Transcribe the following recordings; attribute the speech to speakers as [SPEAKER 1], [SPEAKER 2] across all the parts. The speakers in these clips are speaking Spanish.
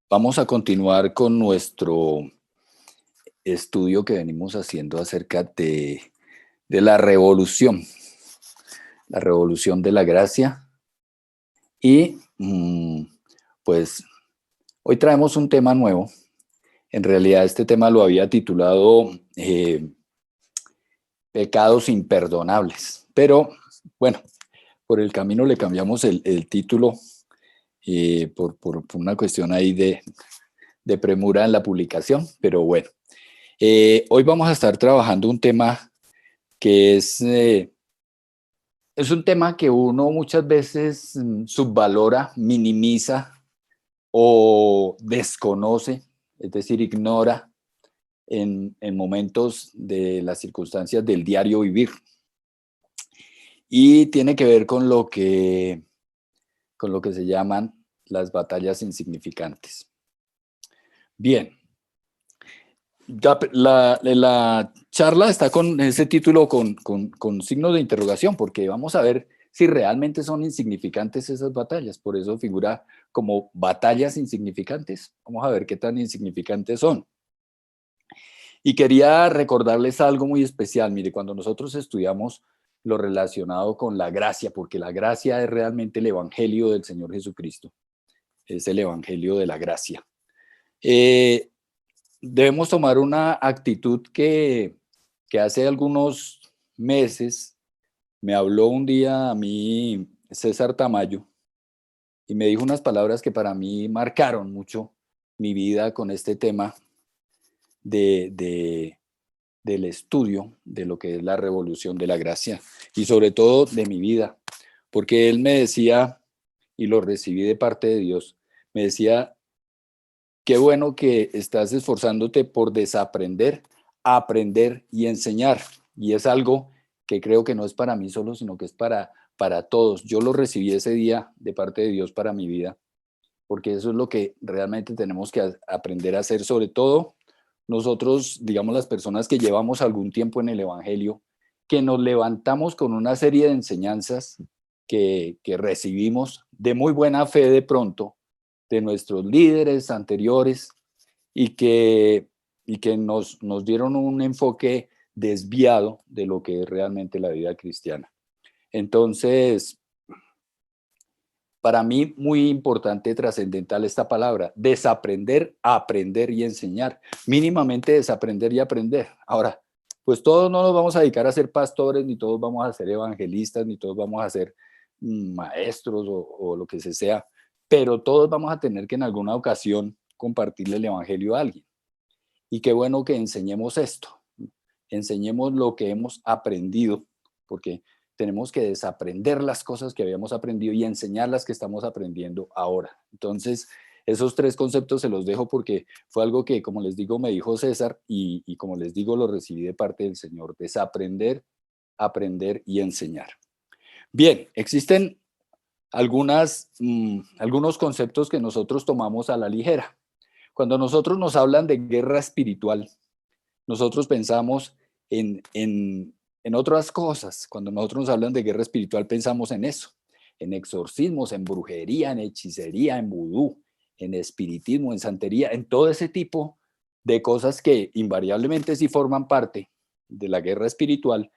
[SPEAKER 1] Vamos a continuar con nuestro estudio que venimos haciendo acerca de la revolución de la gracia. Y pues hoy traemos un tema nuevo. En realidad este tema lo había titulado Pecados imperdonables. Pero bueno, por el camino le cambiamos el título por una cuestión ahí de premura en la publicación. Pero bueno. Hoy vamos a estar trabajando un tema que es un tema que uno muchas veces subvalora, minimiza o desconoce, es decir, ignora en momentos de las circunstancias del diario vivir. Y tiene que ver con lo que se llaman las batallas insignificantes. Bien. La charla está con ese título con signos de interrogación, porque vamos a ver si realmente son insignificantes esas batallas. Por eso figura como batallas insignificantes. Vamos a ver qué tan insignificantes son. Y quería recordarles algo muy especial. Mire, cuando nosotros estudiamos lo relacionado con la gracia, porque la gracia es realmente el evangelio del Señor Jesucristo, es el evangelio de la gracia. Debemos tomar una actitud que hace algunos meses me habló un día a mí César Tamayo y me dijo unas palabras que para mí marcaron mucho mi vida con este tema de, de, del estudio de lo que es la revolución de la gracia y sobre todo de mi vida, porque él me decía, y lo recibí de parte de Dios, me decía: qué bueno que estás esforzándote por desaprender, aprender y enseñar. Y es algo que creo que no es para mí solo, sino que es para todos. Yo lo recibí ese día de parte de Dios para mi vida, porque eso es lo que realmente tenemos que aprender a hacer, sobre todo nosotros, digamos, las personas que llevamos algún tiempo en el Evangelio, que nos levantamos con una serie de enseñanzas que recibimos de muy buena fe de pronto, de nuestros líderes anteriores y que nos dieron un enfoque desviado de lo que es realmente la vida cristiana. Entonces, para mí muy importante, trascendental esta palabra: desaprender, aprender y enseñar. Mínimamente desaprender y aprender. Ahora, pues todos no nos vamos a dedicar a ser pastores, ni todos vamos a ser evangelistas, ni todos vamos a ser maestros o lo que sea, pero todos vamos a tener que en alguna ocasión compartirle el evangelio a alguien. Y qué bueno que enseñemos esto, enseñemos lo que hemos aprendido, porque tenemos que desaprender las cosas que habíamos aprendido y enseñar las que estamos aprendiendo ahora. Entonces, esos tres conceptos se los dejo porque fue algo que, como les digo, me dijo César y como les digo, lo recibí de parte del Señor: desaprender, aprender y enseñar. Bien, existen algunos conceptos que nosotros tomamos a la ligera. Cuando nosotros nos hablan de guerra espiritual, nosotros pensamos en otras cosas. Cuando nosotros nos hablan de guerra espiritual, pensamos en eso, en exorcismos, en brujería, en hechicería, en vudú, en espiritismo, en santería, en todo ese tipo de cosas que invariablemente sí forman parte de la guerra espiritual,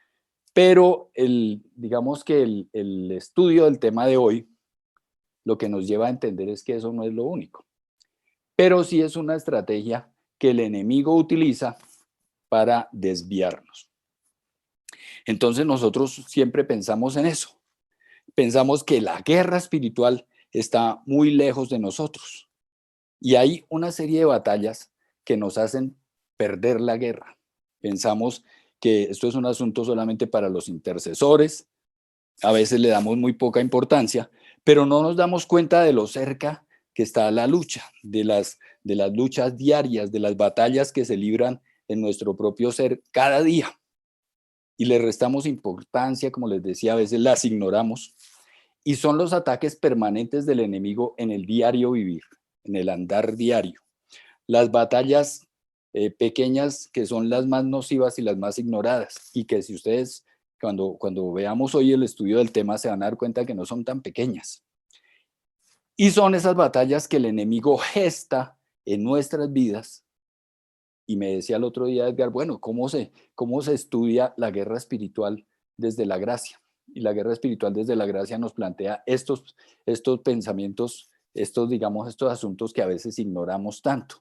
[SPEAKER 1] pero digamos que el estudio del tema de hoy lo que nos lleva a entender es que eso no es lo único, pero sí es una estrategia que el enemigo utiliza para desviarnos. Entonces nosotros siempre pensamos en eso. Pensamos que la guerra espiritual está muy lejos de nosotros. Y hay una serie de batallas que nos hacen perder la guerra. Pensamos que esto es un asunto solamente para los intercesores. A veces le damos muy poca importancia, pero no nos damos cuenta de lo cerca que está la lucha, de las luchas diarias, de las batallas que se libran en nuestro propio ser cada día. Y le restamos importancia, como les decía, a veces las ignoramos. Y son los ataques permanentes del enemigo en el diario vivir, en el andar diario. Las batallas pequeñas que son las más nocivas y las más ignoradas. Y que si ustedes, cuando veamos hoy el estudio del tema, se van a dar cuenta que no son tan pequeñas. Y son esas batallas que el enemigo gesta en nuestras vidas. Y me decía el otro día Edgar, bueno, cómo se estudia la guerra espiritual desde la gracia? Y la guerra espiritual desde la gracia nos plantea estos pensamientos, digamos, estos asuntos que a veces ignoramos tanto.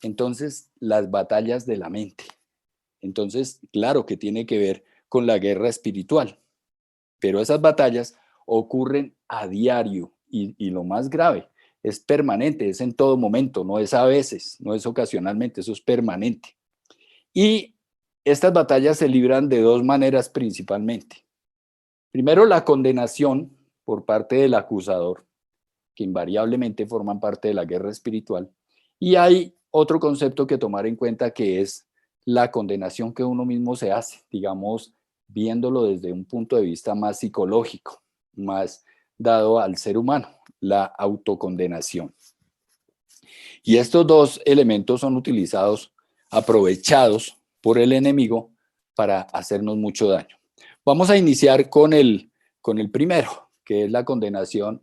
[SPEAKER 1] Entonces, las batallas de la mente. Entonces, claro que tiene que ver con la guerra espiritual, pero esas batallas ocurren a diario y lo más grave, es permanente, es en todo momento, no es a veces, no es ocasionalmente, eso es permanente. Y estas batallas se libran de dos maneras principalmente. Primero, la condenación por parte del acusador, que invariablemente forman parte de la guerra espiritual. Y hay otro concepto que tomar en cuenta, que es la condenación que uno mismo se hace, digamos, viéndolo desde un punto de vista más psicológico, más dado al ser humano, la autocondenación. Y estos dos elementos son utilizados, aprovechados por el enemigo para hacernos mucho daño. Vamos a iniciar con el primero, que es la condenación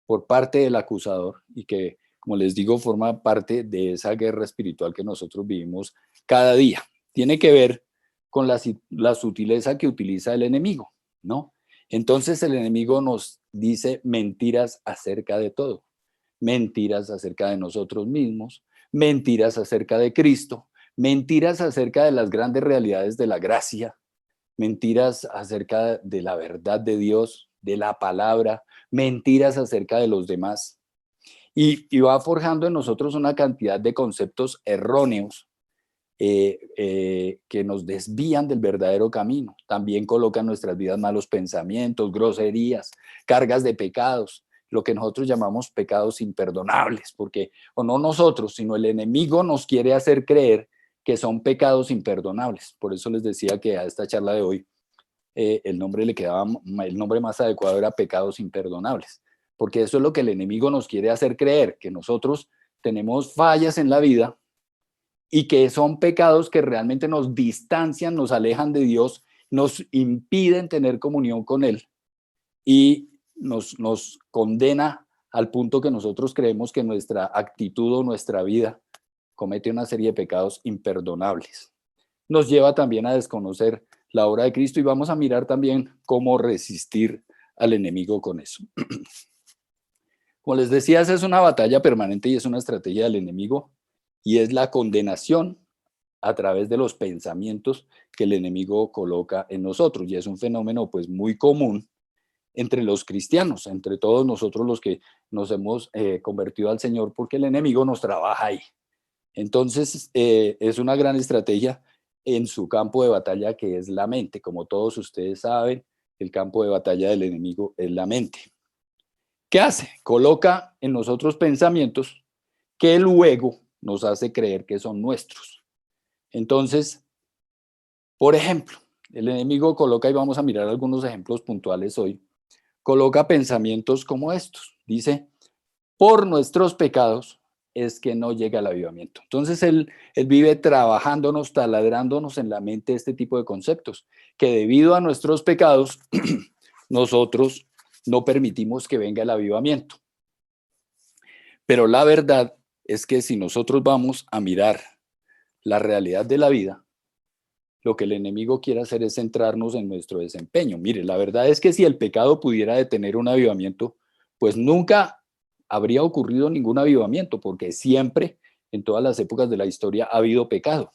[SPEAKER 1] por parte del acusador y que, como les digo, forma parte de esa guerra espiritual que nosotros vivimos cada día. Tiene que ver con la sutileza que utiliza el enemigo, ¿no? Entonces el enemigo nos dice mentiras acerca de todo. Mentiras acerca de nosotros mismos, mentiras acerca de Cristo, mentiras acerca de las grandes realidades de la gracia, mentiras acerca de la verdad de Dios, de la palabra, mentiras acerca de los demás. Y va forjando en nosotros una cantidad de conceptos erróneos que nos desvían del verdadero camino. También colocan en nuestras vidas malos pensamientos, groserías, cargas de pecados, lo que nosotros llamamos pecados imperdonables, porque o no nosotros, sino el enemigo nos quiere hacer creer que son pecados imperdonables. Por eso les decía que a esta charla de hoy el nombre más adecuado era pecados imperdonables, porque eso es lo que el enemigo nos quiere hacer creer, que nosotros tenemos fallas en la vida y que son pecados que realmente nos distancian, nos alejan de Dios, nos impiden tener comunión con Él y nos condena al punto que nosotros creemos que nuestra actitud o nuestra vida comete una serie de pecados imperdonables. Nos lleva también a desconocer la obra de Cristo y vamos a mirar también cómo resistir al enemigo con eso. Como les decía, esa es una batalla permanente y es una estrategia del enemigo y es la condenación a través de los pensamientos que el enemigo coloca en nosotros y es un fenómeno pues muy común entre los cristianos, entre todos nosotros los que nos hemos convertido al Señor, porque el enemigo nos trabaja ahí. Entonces es una gran estrategia en su campo de batalla, que es la mente. Como todos ustedes saben, el campo de batalla del enemigo es la mente. ¿Qué hace? Coloca en nosotros pensamientos que luego nos hace creer que son nuestros. Entonces, por ejemplo, el enemigo coloca, y vamos a mirar algunos ejemplos puntuales hoy, coloca pensamientos como estos. Dice, por nuestros pecados es que no llega el avivamiento. Entonces él vive trabajándonos, taladrándonos en la mente este tipo de conceptos, que debido a nuestros pecados, nosotros no permitimos que venga el avivamiento. Pero la verdad es que si nosotros vamos a mirar la realidad de la vida, lo que el enemigo quiere hacer es centrarnos en nuestro desempeño. Mire, la verdad es que si el pecado pudiera detener un avivamiento, pues nunca habría ocurrido ningún avivamiento, porque siempre, en todas las épocas de la historia, ha habido pecado.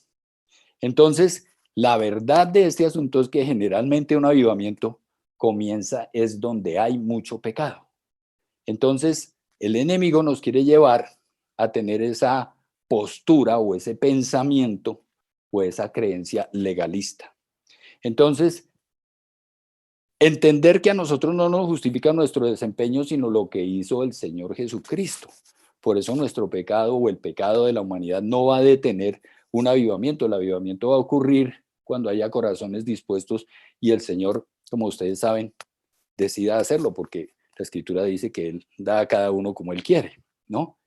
[SPEAKER 1] Entonces, la verdad de este asunto es que generalmente un avivamiento comienza es donde hay mucho pecado. Entonces, el enemigo nos quiere llevar a tener esa postura o ese pensamiento o esa creencia legalista. Entonces, entender que a nosotros no nos justifica nuestro desempeño, sino lo que hizo el Señor Jesucristo. Por eso nuestro pecado o el pecado de la humanidad no va a detener un avivamiento. El avivamiento va a ocurrir cuando haya corazones dispuestos y el Señor, como ustedes saben, decida hacerlo, porque la Escritura dice que Él da a cada uno como Él quiere, ¿no?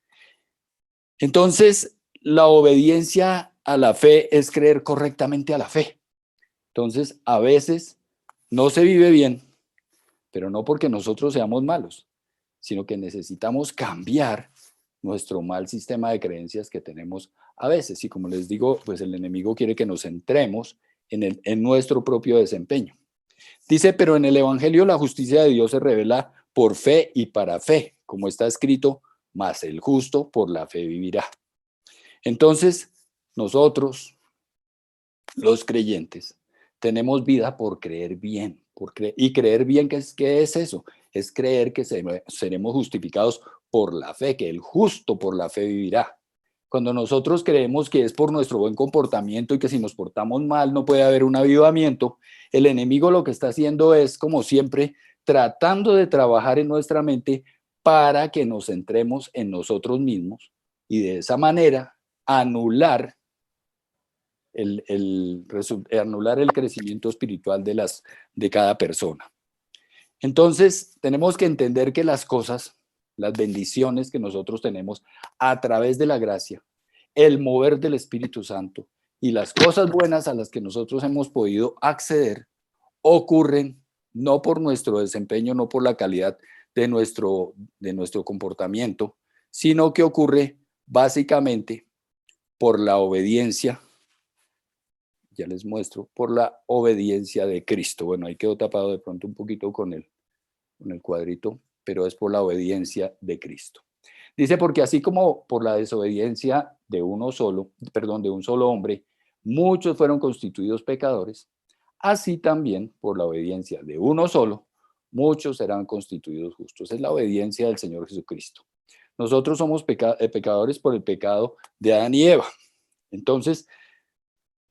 [SPEAKER 1] Entonces, la obediencia a la fe es creer correctamente a la fe. Entonces, a veces no se vive bien, pero no porque nosotros seamos malos, sino que necesitamos cambiar nuestro mal sistema de creencias que tenemos a veces. Y como les digo, pues el enemigo quiere que nos centremos en nuestro propio desempeño. Dice, pero en el Evangelio la justicia de Dios se revela por fe y para fe, como está escrito, mas el justo por la fe vivirá. Entonces, nosotros, los creyentes, tenemos vida por creer bien. Y creer bien, ¿qué es eso? Es creer que seremos justificados por la fe, que el justo por la fe vivirá. Cuando nosotros creemos que es por nuestro buen comportamiento y que si nos portamos mal no puede haber un avivamiento, el enemigo lo que está haciendo es, como siempre, tratando de trabajar en nuestra mente para que nos centremos en nosotros mismos y de esa manera anular anular el crecimiento espiritual de cada persona. Entonces, tenemos que entender que las cosas, las bendiciones que nosotros tenemos a través de la gracia, el mover del Espíritu Santo y las cosas buenas a las que nosotros hemos podido acceder, ocurren no por nuestro desempeño, no por la calidad de nuestro comportamiento, sino que ocurre básicamente por la obediencia. Ya les muestro, por la obediencia de Cristo. Bueno, ahí quedó tapado de pronto un poquito con el cuadrito, pero es por la obediencia de Cristo. Dice, porque así como por la desobediencia de un solo hombre, muchos fueron constituidos pecadores, así también por la obediencia de uno solo, muchos serán constituidos justos. Es la obediencia del Señor Jesucristo. Nosotros somos pecadores por el pecado de Adán y Eva. Entonces,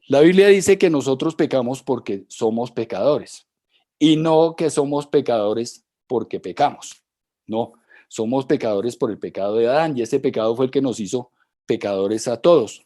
[SPEAKER 1] la Biblia dice que nosotros pecamos porque somos pecadores y no que somos pecadores porque pecamos. No, somos pecadores por el pecado de Adán y ese pecado fue el que nos hizo pecadores a todos.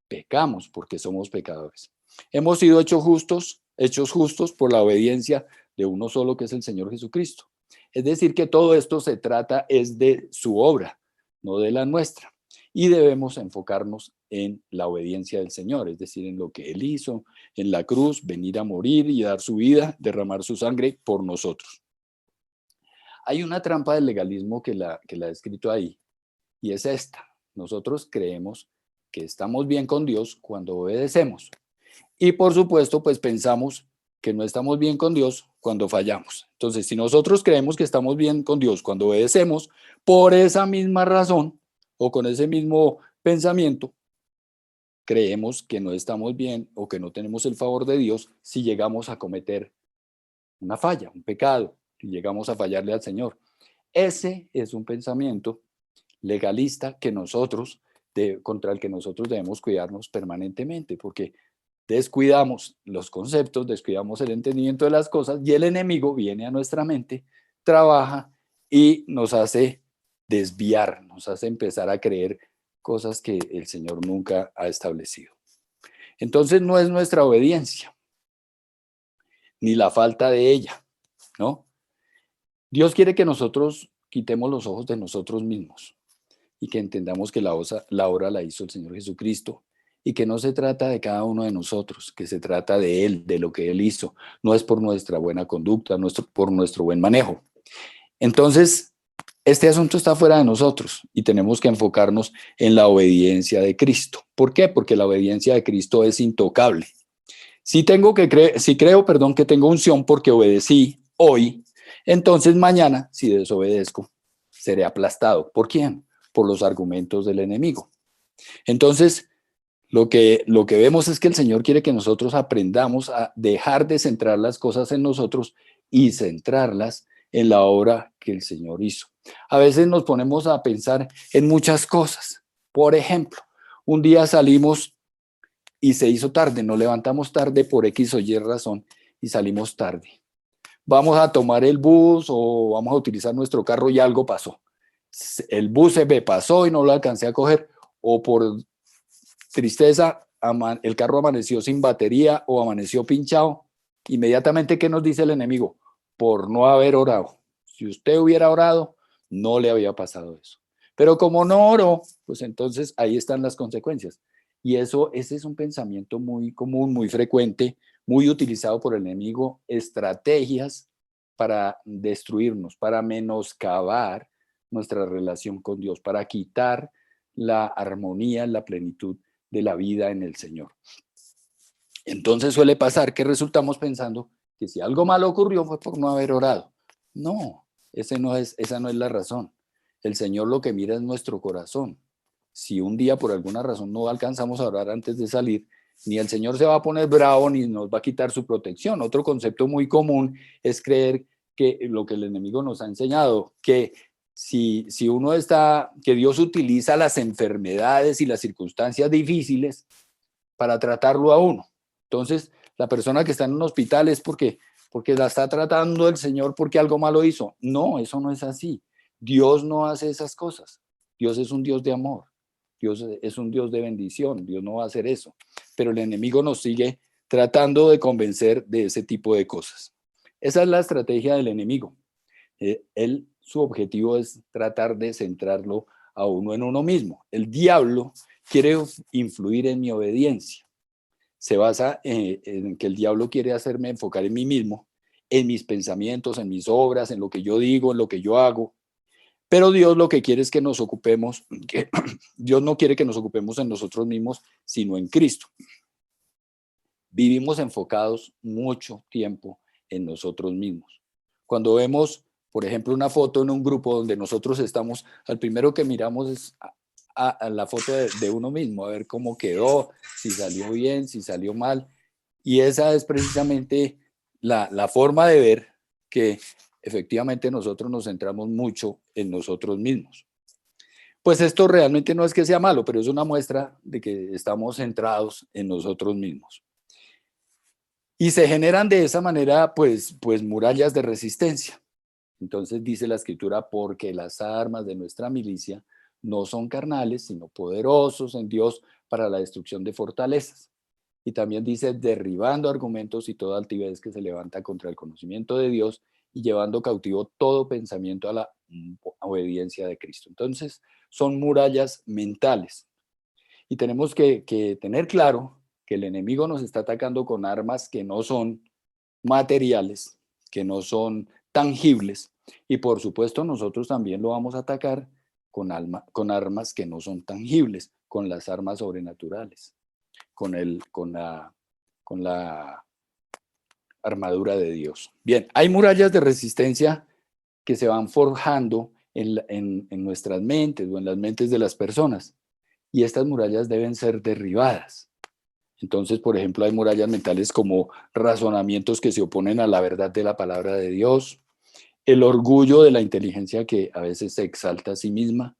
[SPEAKER 1] Pecamos porque somos pecadores. Hemos sido hechos justos por la obediencia de uno solo, que es el Señor Jesucristo. Es decir, que todo esto se trata es de su obra, no de la nuestra. Y debemos enfocarnos en la obediencia del Señor, es decir, en lo que Él hizo en la cruz, venir a morir y dar su vida, derramar su sangre por nosotros. Hay una trampa del legalismo que la he escrito ahí, y es esta. Nosotros creemos que estamos bien con Dios cuando obedecemos. Y por supuesto, pues pensamos que no estamos bien con Dios cuando fallamos. Entonces, si nosotros creemos que estamos bien con Dios cuando obedecemos, por esa misma razón o con ese mismo pensamiento, creemos que no estamos bien o que no tenemos el favor de Dios si llegamos a cometer una falla, un pecado, y llegamos a fallarle al Señor. Ese es un pensamiento legalista contra el que nosotros debemos cuidarnos permanentemente, porque descuidamos los conceptos, descuidamos el entendimiento de las cosas y el enemigo viene a nuestra mente, trabaja y nos hace desviar, nos hace empezar a creer cosas que el Señor nunca ha establecido. Entonces no es nuestra obediencia, ni la falta de ella, ¿no? Dios quiere que nosotros quitemos los ojos de nosotros mismos y que entendamos que la obra la hizo el Señor Jesucristo y que no se trata de cada uno de nosotros, que se trata de Él, de lo que Él hizo. No es por nuestra buena conducta, no es por nuestro buen manejo. Entonces, este asunto está fuera de nosotros y tenemos que enfocarnos en la obediencia de Cristo. ¿Por qué? Porque la obediencia de Cristo es intocable. Si creo que tengo unción porque obedecí hoy, entonces mañana, si desobedezco, seré aplastado. ¿Por quién? Por los argumentos del enemigo. Entonces, lo que vemos es que el Señor quiere que nosotros aprendamos a dejar de centrar las cosas en nosotros y centrarlas en la obra que el Señor hizo. A veces nos ponemos a pensar en muchas cosas. Por ejemplo, un día salimos y se hizo tarde, nos levantamos tarde por X o Y razón y salimos tarde. Vamos a tomar el bus o vamos a utilizar nuestro carro y algo pasó. El bus se me pasó y no lo alcancé a coger, o por tristeza el carro amaneció sin batería o amaneció pinchado. Inmediatamente, ¿qué nos dice el enemigo? Por no haber orado. Si usted hubiera orado, no le había pasado eso. Pero como no oró, pues entonces ahí están las consecuencias. Y ese es un pensamiento muy común, muy frecuente, muy utilizado por el enemigo, estrategias para destruirnos, para menoscabar nuestra relación con Dios, para quitar la armonía, la plenitud de la vida en el Señor. Entonces suele pasar que resultamos pensando que si algo malo ocurrió fue por no haber orado. No, esa no es la razón. El Señor lo que mira es nuestro corazón. Si un día por alguna razón no alcanzamos a orar antes de salir, ni el Señor se va a poner bravo ni nos va a quitar su protección. Otro concepto muy común es creer que lo que el enemigo nos ha enseñado, que si uno que Dios utiliza las enfermedades y las circunstancias difíciles para tratarlo a uno. Entonces, la persona que está en un hospital es porque la está tratando el Señor porque algo malo hizo. No, eso no es así. Dios no hace esas cosas. Dios es un Dios de amor. Dios es un Dios de bendición. Dios no va a hacer eso. Pero el enemigo nos sigue tratando de convencer de ese tipo de cosas. Esa es la estrategia del enemigo. Su objetivo es tratar de centrarlo a uno en uno mismo. El diablo quiere influir en mi obediencia. Se basa en que el diablo quiere hacerme enfocar en mí mismo, en mis pensamientos, en mis obras, en lo que yo digo, en lo que yo hago. Pero Dios lo que quiere es que nos ocupemos, Dios no quiere que nos ocupemos en nosotros mismos, sino en Cristo. Vivimos enfocados mucho tiempo en nosotros mismos. Cuando vemos, por ejemplo, una foto en un grupo donde nosotros estamos, al primero que miramos es a la foto de uno mismo, a ver cómo quedó, si salió bien, si salió mal. Y esa es precisamente la forma de ver que efectivamente nosotros nos centramos mucho en nosotros mismos. Pues esto realmente no es que sea malo, pero es una muestra de que estamos centrados en nosotros mismos. Y se generan de esa manera, pues murallas de resistencia. Entonces dice la Escritura, porque las armas de nuestra milicia no son carnales, sino poderosos en Dios para la destrucción de fortalezas. Y también dice, derribando argumentos y toda altivez que se levanta contra el conocimiento de Dios y llevando cautivo todo pensamiento a la obediencia de Cristo. Entonces, son murallas mentales. Y tenemos que tener claro que el enemigo nos está atacando con armas que no son materiales, que no son tangibles. Y por supuesto, nosotros también lo vamos a atacar con armas que no son tangibles, con las armas sobrenaturales, con la armadura de Dios. Bien, hay murallas de resistencia que se van forjando en nuestras mentes o en las mentes de las personas. Y estas murallas deben ser derribadas. Entonces, por ejemplo, hay murallas mentales como razonamientos que se oponen a la verdad de la palabra de Dios, el orgullo de la inteligencia que a veces se exalta a sí misma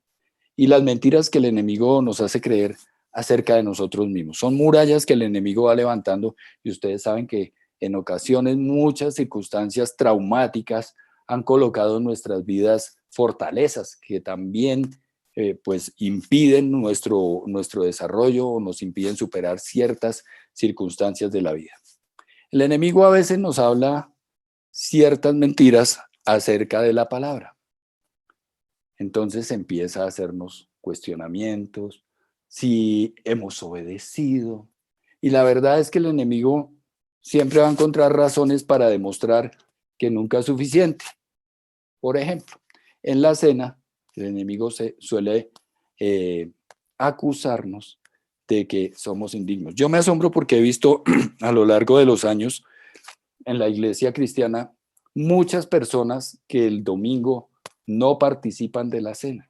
[SPEAKER 1] y las mentiras que el enemigo nos hace creer acerca de nosotros mismos. Son murallas que el enemigo va levantando y ustedes saben que en ocasiones muchas circunstancias traumáticas han colocado en nuestras vidas fortalezas que también pues impiden nuestro desarrollo o nos impiden superar ciertas circunstancias de la vida. El enemigo a veces nos habla ciertas mentiras acerca de la palabra. Entonces empieza a hacernos cuestionamientos, si hemos obedecido. Y la verdad es que el enemigo siempre va a encontrar razones para demostrar que nunca es suficiente. Por ejemplo, en la cena, el enemigo suele acusarnos de que somos indignos. Yo me asombro porque he visto a lo largo de los años en la iglesia cristiana muchas personas que el domingo no participan de la cena.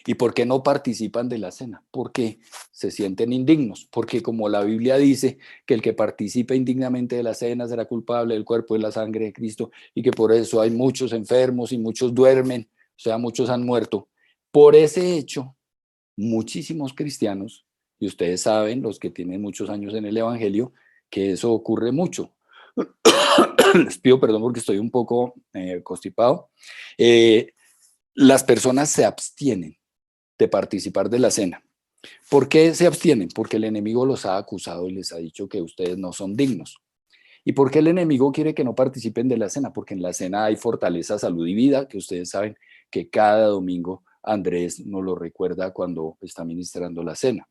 [SPEAKER 1] ¿Y por qué no participan de la cena? Porque se sienten indignos, porque como la Biblia dice que el que participe indignamente de la cena será culpable del cuerpo y la sangre de Cristo y que por eso hay muchos enfermos y muchos duermen, o sea, muchos han muerto. Por ese hecho, muchísimos cristianos, y ustedes saben, los que tienen muchos años en el Evangelio, que eso ocurre mucho. Les pido perdón porque estoy un poco constipado. Las personas se abstienen de participar de la cena. ¿Por qué se abstienen? Porque el enemigo los ha acusado y les ha dicho que ustedes no son dignos. ¿Y por qué el enemigo quiere que no participen de la cena? Porque en la cena hay fortaleza, salud y vida, que ustedes saben que cada domingo Andrés nos lo recuerda cuando está ministrando la cena.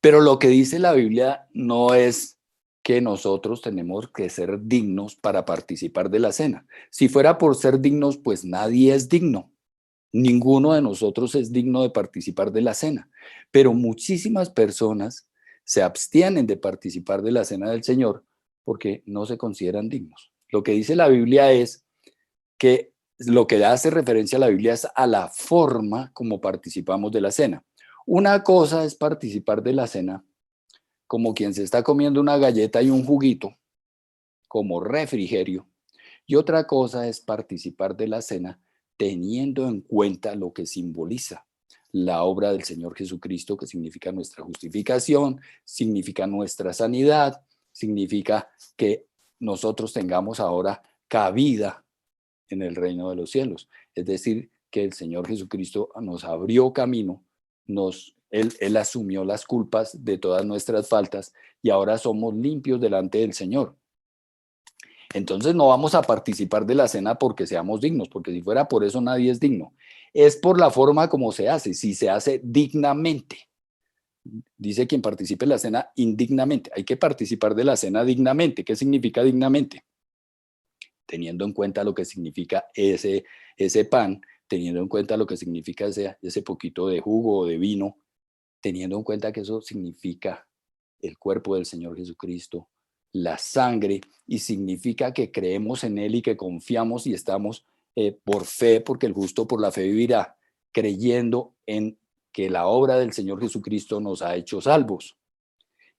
[SPEAKER 1] Pero lo que dice la Biblia no es que nosotros tenemos que ser dignos para participar de la cena. Si fuera por ser dignos, pues nadie es digno. Ninguno de nosotros es digno de participar de la cena, pero muchísimas personas se abstienen de participar de la cena del Señor porque no se consideran dignos. Lo que dice la Biblia es que lo que hace referencia a la Biblia es a la forma como participamos de la cena. Una cosa es participar de la cena como quien se está comiendo una galleta y un juguito, como refrigerio, y otra cosa es participar de la cena teniendo en cuenta lo que simboliza la obra del Señor Jesucristo, que significa nuestra justificación, significa nuestra sanidad, significa que nosotros tengamos ahora cabida en el reino de los cielos. Es decir, que el Señor Jesucristo nos abrió camino, él asumió las culpas de todas nuestras faltas y ahora somos limpios delante del Señor. Entonces no vamos a participar de la cena porque seamos dignos, porque si fuera por eso nadie es digno. Es por la forma como se hace, si se hace dignamente. Dice quien participe en la cena indignamente. Hay que participar de la cena dignamente. ¿Qué significa dignamente? Teniendo en cuenta lo que significa ese pan, teniendo en cuenta lo que significa ese poquito de jugo o de vino, teniendo en cuenta que eso significa el cuerpo del Señor Jesucristo, la sangre, y significa que creemos en Él y que confiamos y estamos por fe, porque el justo por la fe vivirá, creyendo en que la obra del Señor Jesucristo nos ha hecho salvos.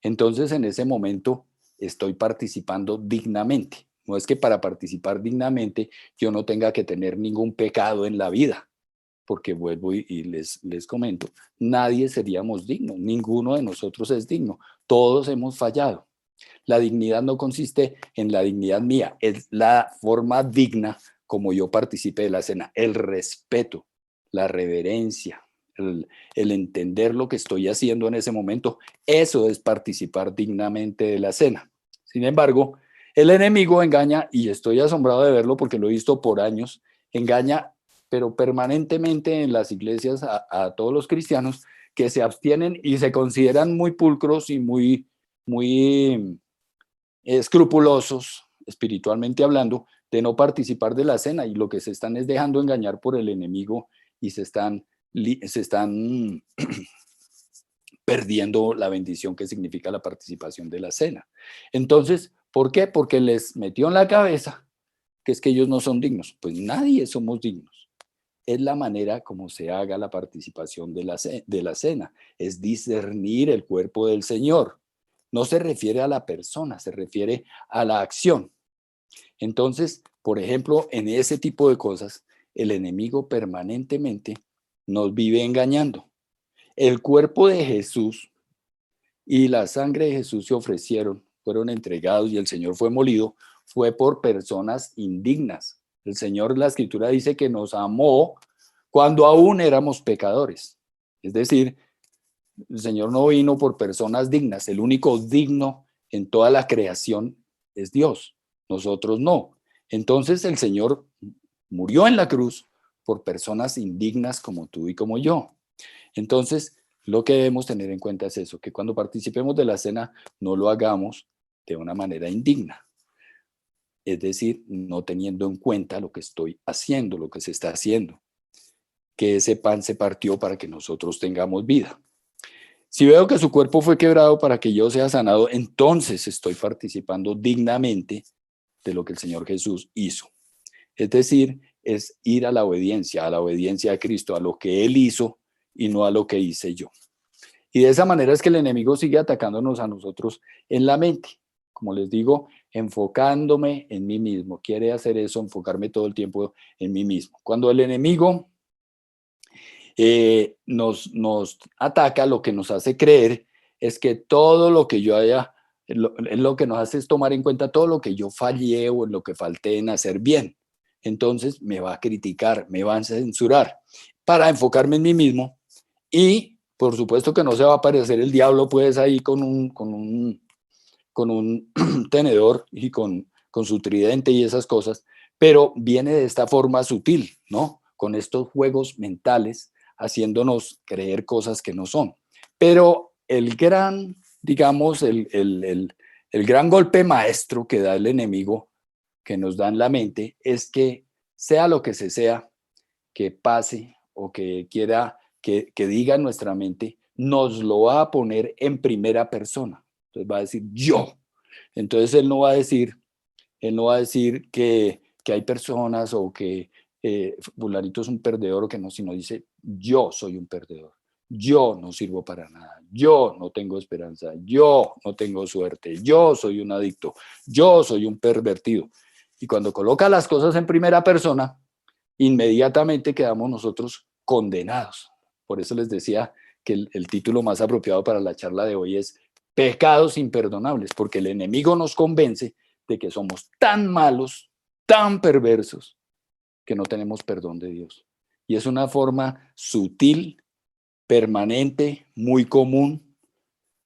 [SPEAKER 1] Entonces, en ese momento estoy participando dignamente. No es que para participar dignamente yo no tenga que tener ningún pecado en la vida, porque vuelvo y les comento, nadie seríamos dignos, ninguno de nosotros es digno, todos hemos fallado. La dignidad no consiste en la dignidad mía, es la forma digna como yo participe de la cena, el respeto, la reverencia, el entender lo que estoy haciendo en ese momento, eso es participar dignamente de la cena. Sin embargo, el enemigo engaña, y estoy asombrado de verlo porque lo he visto por años, engaña, pero permanentemente en las iglesias a todos los cristianos que se abstienen y se consideran muy pulcros y muy escrupulosos, espiritualmente hablando, de no participar de la cena, y lo que se están es dejando engañar por el enemigo y se están perdiendo la bendición que significa la participación de la cena. Entonces, ¿por qué? Porque les metió en la cabeza que es que ellos no son dignos. Pues nadie somos dignos. Es la manera como se haga la participación de la cena, es discernir el cuerpo del Señor. No se refiere a la persona, se refiere a la acción. Entonces, por ejemplo, en ese tipo de cosas, el enemigo permanentemente nos vive engañando. El cuerpo de Jesús y la sangre de Jesús se ofrecieron, fueron entregados y el Señor fue molido, fue por personas indignas. El Señor, la Escritura dice que nos amó cuando aún éramos pecadores. Es decir, el Señor no vino por personas dignas. El único digno en toda la creación es Dios. Nosotros no. Entonces el Señor murió en la cruz por personas indignas como tú y como yo. Entonces, lo que debemos tener en cuenta es eso, que cuando participemos de la cena no lo hagamos de una manera indigna. Es decir, no teniendo en cuenta lo que estoy haciendo, lo que se está haciendo, que ese pan se partió para que nosotros tengamos vida. Si veo que su cuerpo fue quebrado para que yo sea sanado, entonces estoy participando dignamente de lo que el Señor Jesús hizo. Es decir, es ir a la obediencia a Cristo, a lo que Él hizo y no a lo que hice yo. Y de esa manera es que el enemigo sigue atacándonos a nosotros en la mente. Como les digo, enfocándome en mí mismo. Quiere hacer eso, enfocarme todo el tiempo en mí mismo. Cuando el enemigo nos ataca, lo que nos hace creer es que todo lo que yo haya, lo que nos hace es tomar en cuenta todo lo que yo fallé o en lo que falté en hacer bien. Entonces me va a criticar, me va a censurar para enfocarme en mí mismo, y por supuesto que no se va a aparecer el diablo pues ahí con un tenedor y con su tridente y esas cosas, pero viene de esta forma sutil, ¿no? Con estos juegos mentales haciéndonos creer cosas que no son. Pero el gran, digamos, El gran golpe maestro que da el enemigo, que nos da en la mente, es que sea lo que se sea, que pase o que quiera que diga en nuestra mente, nos lo va a poner en primera persona. Entonces va a decir yo. Entonces él no va a decir que hay personas o que fulanito es un perdedor o que no, sino dice yo soy un perdedor. Yo no sirvo para nada, yo no tengo esperanza, yo no tengo suerte, yo soy un adicto, yo soy un pervertido. Y cuando coloca las cosas en primera persona, inmediatamente quedamos nosotros condenados. Por eso les decía que el título más apropiado para la charla de hoy es Pecados imperdonables, porque el enemigo nos convence de que somos tan malos, tan perversos, que no tenemos perdón de Dios. Y es una forma sutil, permanente, muy común,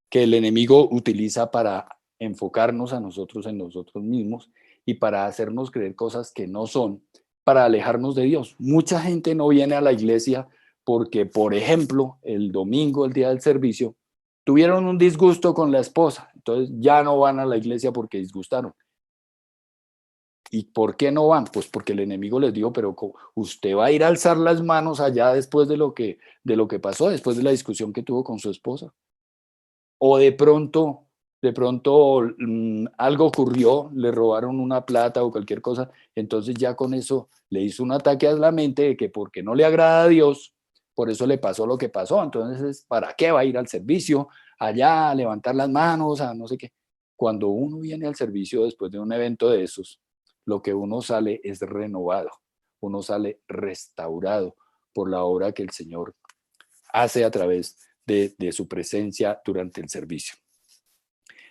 [SPEAKER 1] que el enemigo utiliza para enfocarnos a nosotros en nosotros mismos y para hacernos creer cosas que no son, para alejarnos de Dios. Mucha gente no viene a la iglesia porque, por ejemplo, el domingo, el día del servicio, tuvieron un disgusto con la esposa, entonces ya no van a la iglesia porque disgustaron. ¿Y por qué no van? Pues porque el enemigo les dijo, pero usted va a ir a alzar las manos allá después de lo que pasó, después de la discusión que tuvo con su esposa. O de pronto algo ocurrió, le robaron una plata o cualquier cosa, entonces ya con eso le hizo un ataque a la mente de que porque no le agrada a Dios, por eso le pasó lo que pasó. Entonces, ¿para qué va a ir al servicio allá a levantar las manos, a no sé qué? Cuando uno viene al servicio después de un evento de esos, lo que uno sale es renovado, uno sale restaurado por la obra que el Señor hace a través de su presencia durante el servicio.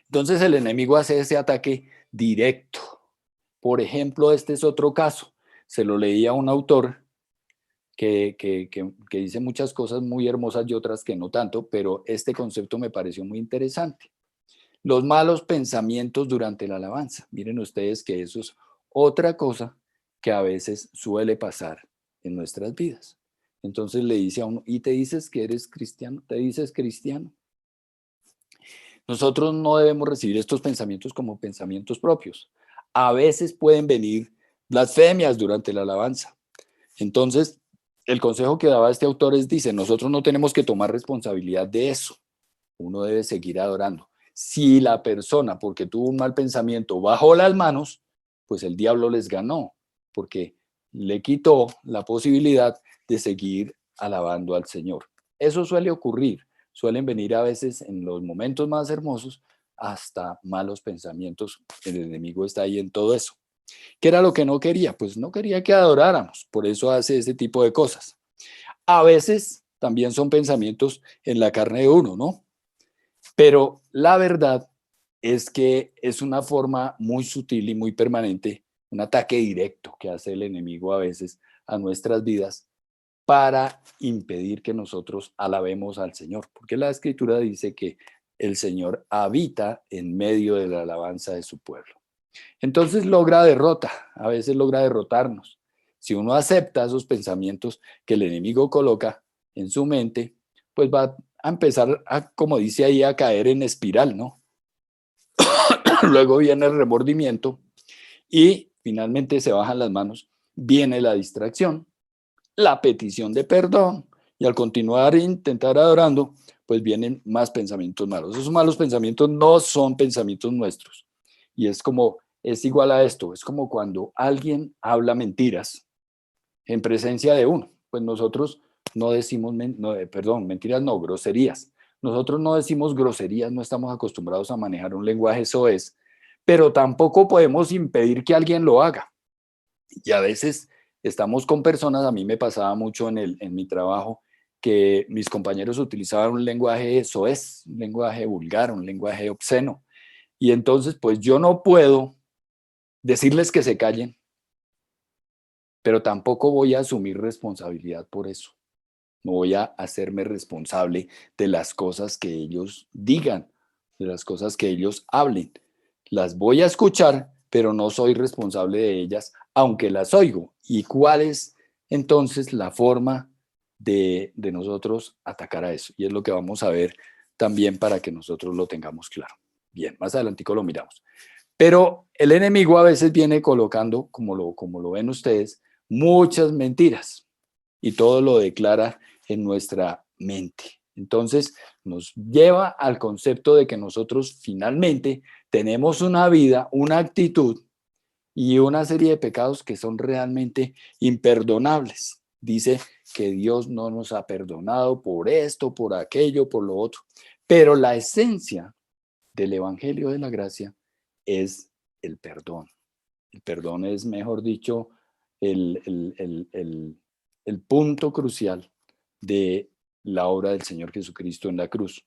[SPEAKER 1] Entonces el enemigo hace ese ataque directo. Por ejemplo, este es otro caso. Se lo leí a un autor que dice muchas cosas muy hermosas y otras que no tanto, pero este concepto me pareció muy interesante. Los malos pensamientos durante la alabanza. Miren ustedes que eso es otra cosa que a veces suele pasar en nuestras vidas. Entonces le dice a uno, ¿y te dices que eres cristiano? ¿Te dices cristiano? Nosotros no debemos recibir estos pensamientos como pensamientos propios. A veces pueden venir blasfemias durante la alabanza. Entonces, el consejo que daba este autor dice, nosotros no tenemos que tomar responsabilidad de eso. Uno debe seguir adorando. Si la persona, porque tuvo un mal pensamiento, bajó las manos, pues el diablo les ganó, porque le quitó la posibilidad de seguir alabando al Señor. Eso suele ocurrir, suelen venir a veces en los momentos más hermosos hasta malos pensamientos. El enemigo está ahí en todo eso. ¿Qué era lo que no quería? Pues no quería que adoráramos, por eso hace ese tipo de cosas. A veces también son pensamientos en la carne de uno, ¿no? Pero la verdad es que es una forma muy sutil y muy permanente, un ataque directo que hace el enemigo a veces a nuestras vidas para impedir que nosotros alabemos al Señor, porque la Escritura dice que el Señor habita en medio de la alabanza de su pueblo. Entonces logra derrota, a veces logra derrotarnos. Si uno acepta esos pensamientos que el enemigo coloca en su mente, pues va a empezar a, como dice ahí, a caer en espiral, ¿no? Luego viene el remordimiento y finalmente se bajan las manos, viene la distracción, la petición de perdón y al continuar e intentar adorando, pues vienen más pensamientos malos. Esos malos pensamientos no son pensamientos nuestros y es igual a esto, es como cuando alguien habla mentiras en presencia de uno, pues nosotros no decimos, mentiras no, groserías. Nosotros no decimos groserías, no estamos acostumbrados a manejar un lenguaje soez, pero tampoco podemos impedir que alguien lo haga. Y a veces estamos con personas, a mí me pasaba mucho en mi trabajo, que mis compañeros utilizaban un lenguaje soez, un lenguaje vulgar, un lenguaje obsceno. Y entonces, pues yo no puedo decirles que se callen, pero tampoco voy a asumir responsabilidad por eso. No voy a hacerme responsable de las cosas que ellos digan, de las cosas que ellos hablen. Las voy a escuchar, pero no soy responsable de ellas, aunque las oigo. ¿Y cuál es entonces la forma de nosotros atacar a eso? Y es lo que vamos a ver también para que nosotros lo tengamos claro. Bien, más adelantico lo miramos. Pero el enemigo a veces viene colocando, como lo ven ustedes, muchas mentiras y todo lo declara en nuestra mente. Entonces nos lleva al concepto de que nosotros finalmente tenemos una vida, una actitud y una serie de pecados que son realmente imperdonables. Dice que Dios no nos ha perdonado por esto, por aquello, por lo otro. Pero la esencia del Evangelio de la Gracia es el perdón. El perdón es, mejor dicho, el punto crucial de la obra del Señor Jesucristo en la cruz.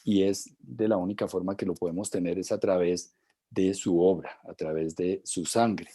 [SPEAKER 1] Y es de la única forma que lo podemos tener es a través de su obra, a través de su sangre.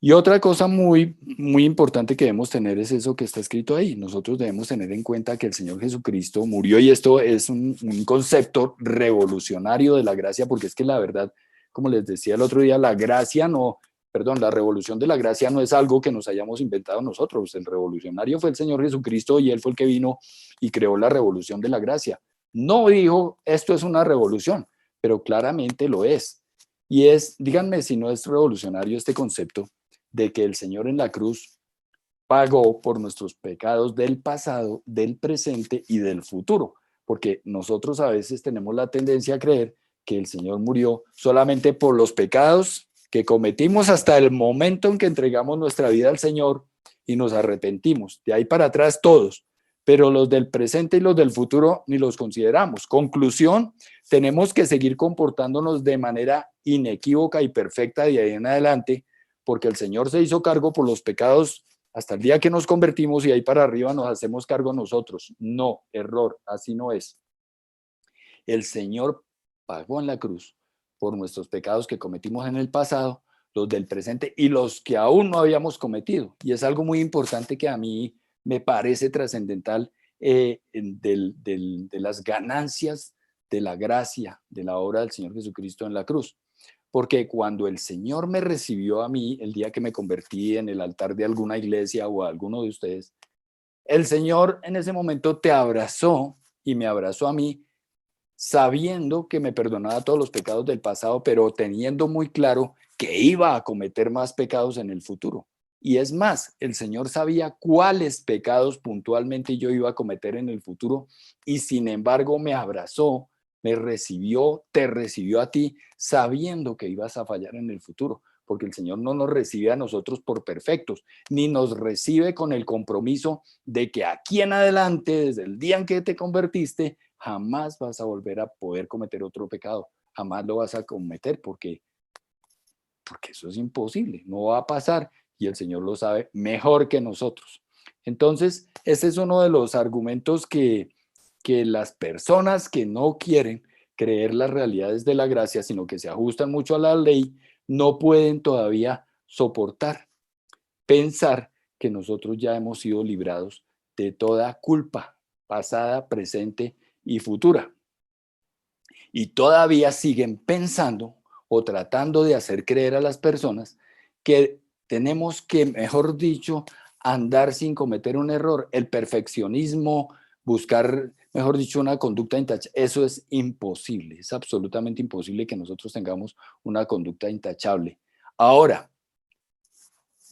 [SPEAKER 1] Y otra cosa muy importante que debemos tener es eso que está escrito ahí. Nosotros debemos tener en cuenta que el Señor Jesucristo murió, y esto es un concepto revolucionario de la gracia, porque es que la verdad, como les decía el otro día, la gracia no, perdón, la revolución de la gracia no es algo que nos hayamos inventado nosotros. El revolucionario fue el Señor Jesucristo y Él fue el que vino y creó la revolución de la gracia. No dijo, esto es una revolución, pero claramente lo es. Y es, díganme si no es revolucionario este concepto de que el Señor en la cruz pagó por nuestros pecados del pasado, del presente y del futuro, porque nosotros a veces tenemos la tendencia a creer que el Señor murió solamente por los pecados que cometimos hasta el momento en que entregamos nuestra vida al Señor y nos arrepentimos. De ahí para atrás todos, pero los del presente y los del futuro ni los consideramos. Conclusión, tenemos que seguir comportándonos de manera inequívoca y perfecta de ahí en adelante, porque el Señor se hizo cargo por los pecados hasta el día que nos convertimos y ahí para arriba nos hacemos cargo nosotros. No, error, así no es. El Señor pagó en la cruz por nuestros pecados que cometimos en el pasado, los del presente y los que aún no habíamos cometido. Y es algo muy importante que a mí me parece trascendental, de las ganancias de la gracia, de la obra del Señor Jesucristo en la cruz. Porque cuando el Señor me recibió a mí, el día que me convertí en el altar de alguna iglesia o a alguno de ustedes, el Señor en ese momento te abrazó y me abrazó a mí, sabiendo que me perdonaba todos los pecados del pasado, pero teniendo muy claro que iba a cometer más pecados en el futuro. Y es más, el Señor sabía cuáles pecados puntualmente yo iba a cometer en el futuro y sin embargo me abrazó, me recibió, te recibió a ti, sabiendo que ibas a fallar en el futuro, porque el Señor no nos recibe a nosotros por perfectos, ni nos recibe con el compromiso de que aquí en adelante, desde el día en que te convertiste, jamás vas a volver a poder cometer otro pecado, jamás lo vas a cometer porque eso es imposible, no va a pasar y el Señor lo sabe mejor que nosotros. Entonces, ese es uno de los argumentos que las personas que no quieren creer las realidades de la gracia, sino que se ajustan mucho a la ley, no pueden todavía soportar, pensar que nosotros ya hemos sido librados de toda culpa pasada, presente y futura. Y todavía siguen pensando o tratando de hacer creer a las personas que tenemos que, mejor dicho, andar sin cometer un error. El perfeccionismo, buscar, mejor dicho, una conducta intachable, eso es imposible, es absolutamente imposible que nosotros tengamos una conducta intachable. Ahora,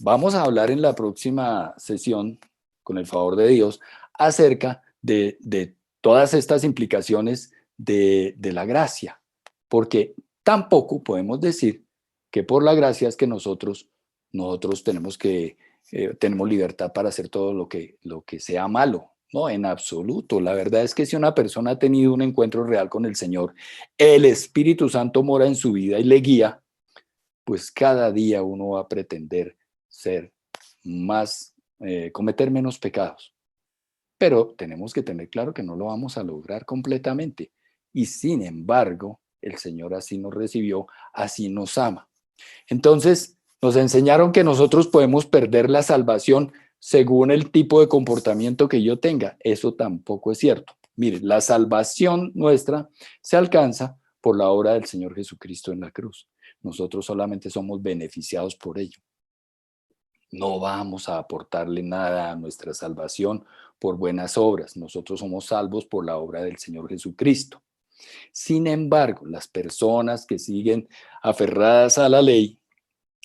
[SPEAKER 1] vamos a hablar en la próxima sesión, con el favor de Dios, acerca de todas estas implicaciones de la gracia, porque tampoco podemos decir que por la gracia es que nosotros tenemos libertad para hacer todo lo que sea malo. No, en absoluto. La verdad es que si una persona ha tenido un encuentro real con el Señor, el Espíritu Santo mora en su vida y le guía, pues cada día uno va a pretender ser más, cometer menos pecados. Pero tenemos que tener claro que no lo vamos a lograr completamente. Y sin embargo, el Señor así nos recibió, así nos ama. Entonces, nos enseñaron que nosotros podemos perder la salvación según el tipo de comportamiento que yo tenga. Eso tampoco es cierto. Mire, la salvación nuestra se alcanza por la obra del Señor Jesucristo en la cruz. Nosotros solamente somos beneficiados por ello. No vamos a aportarle nada a nuestra salvación por buenas obras. Nosotros somos salvos por la obra del Señor Jesucristo. Sin embargo, las personas que siguen aferradas a la ley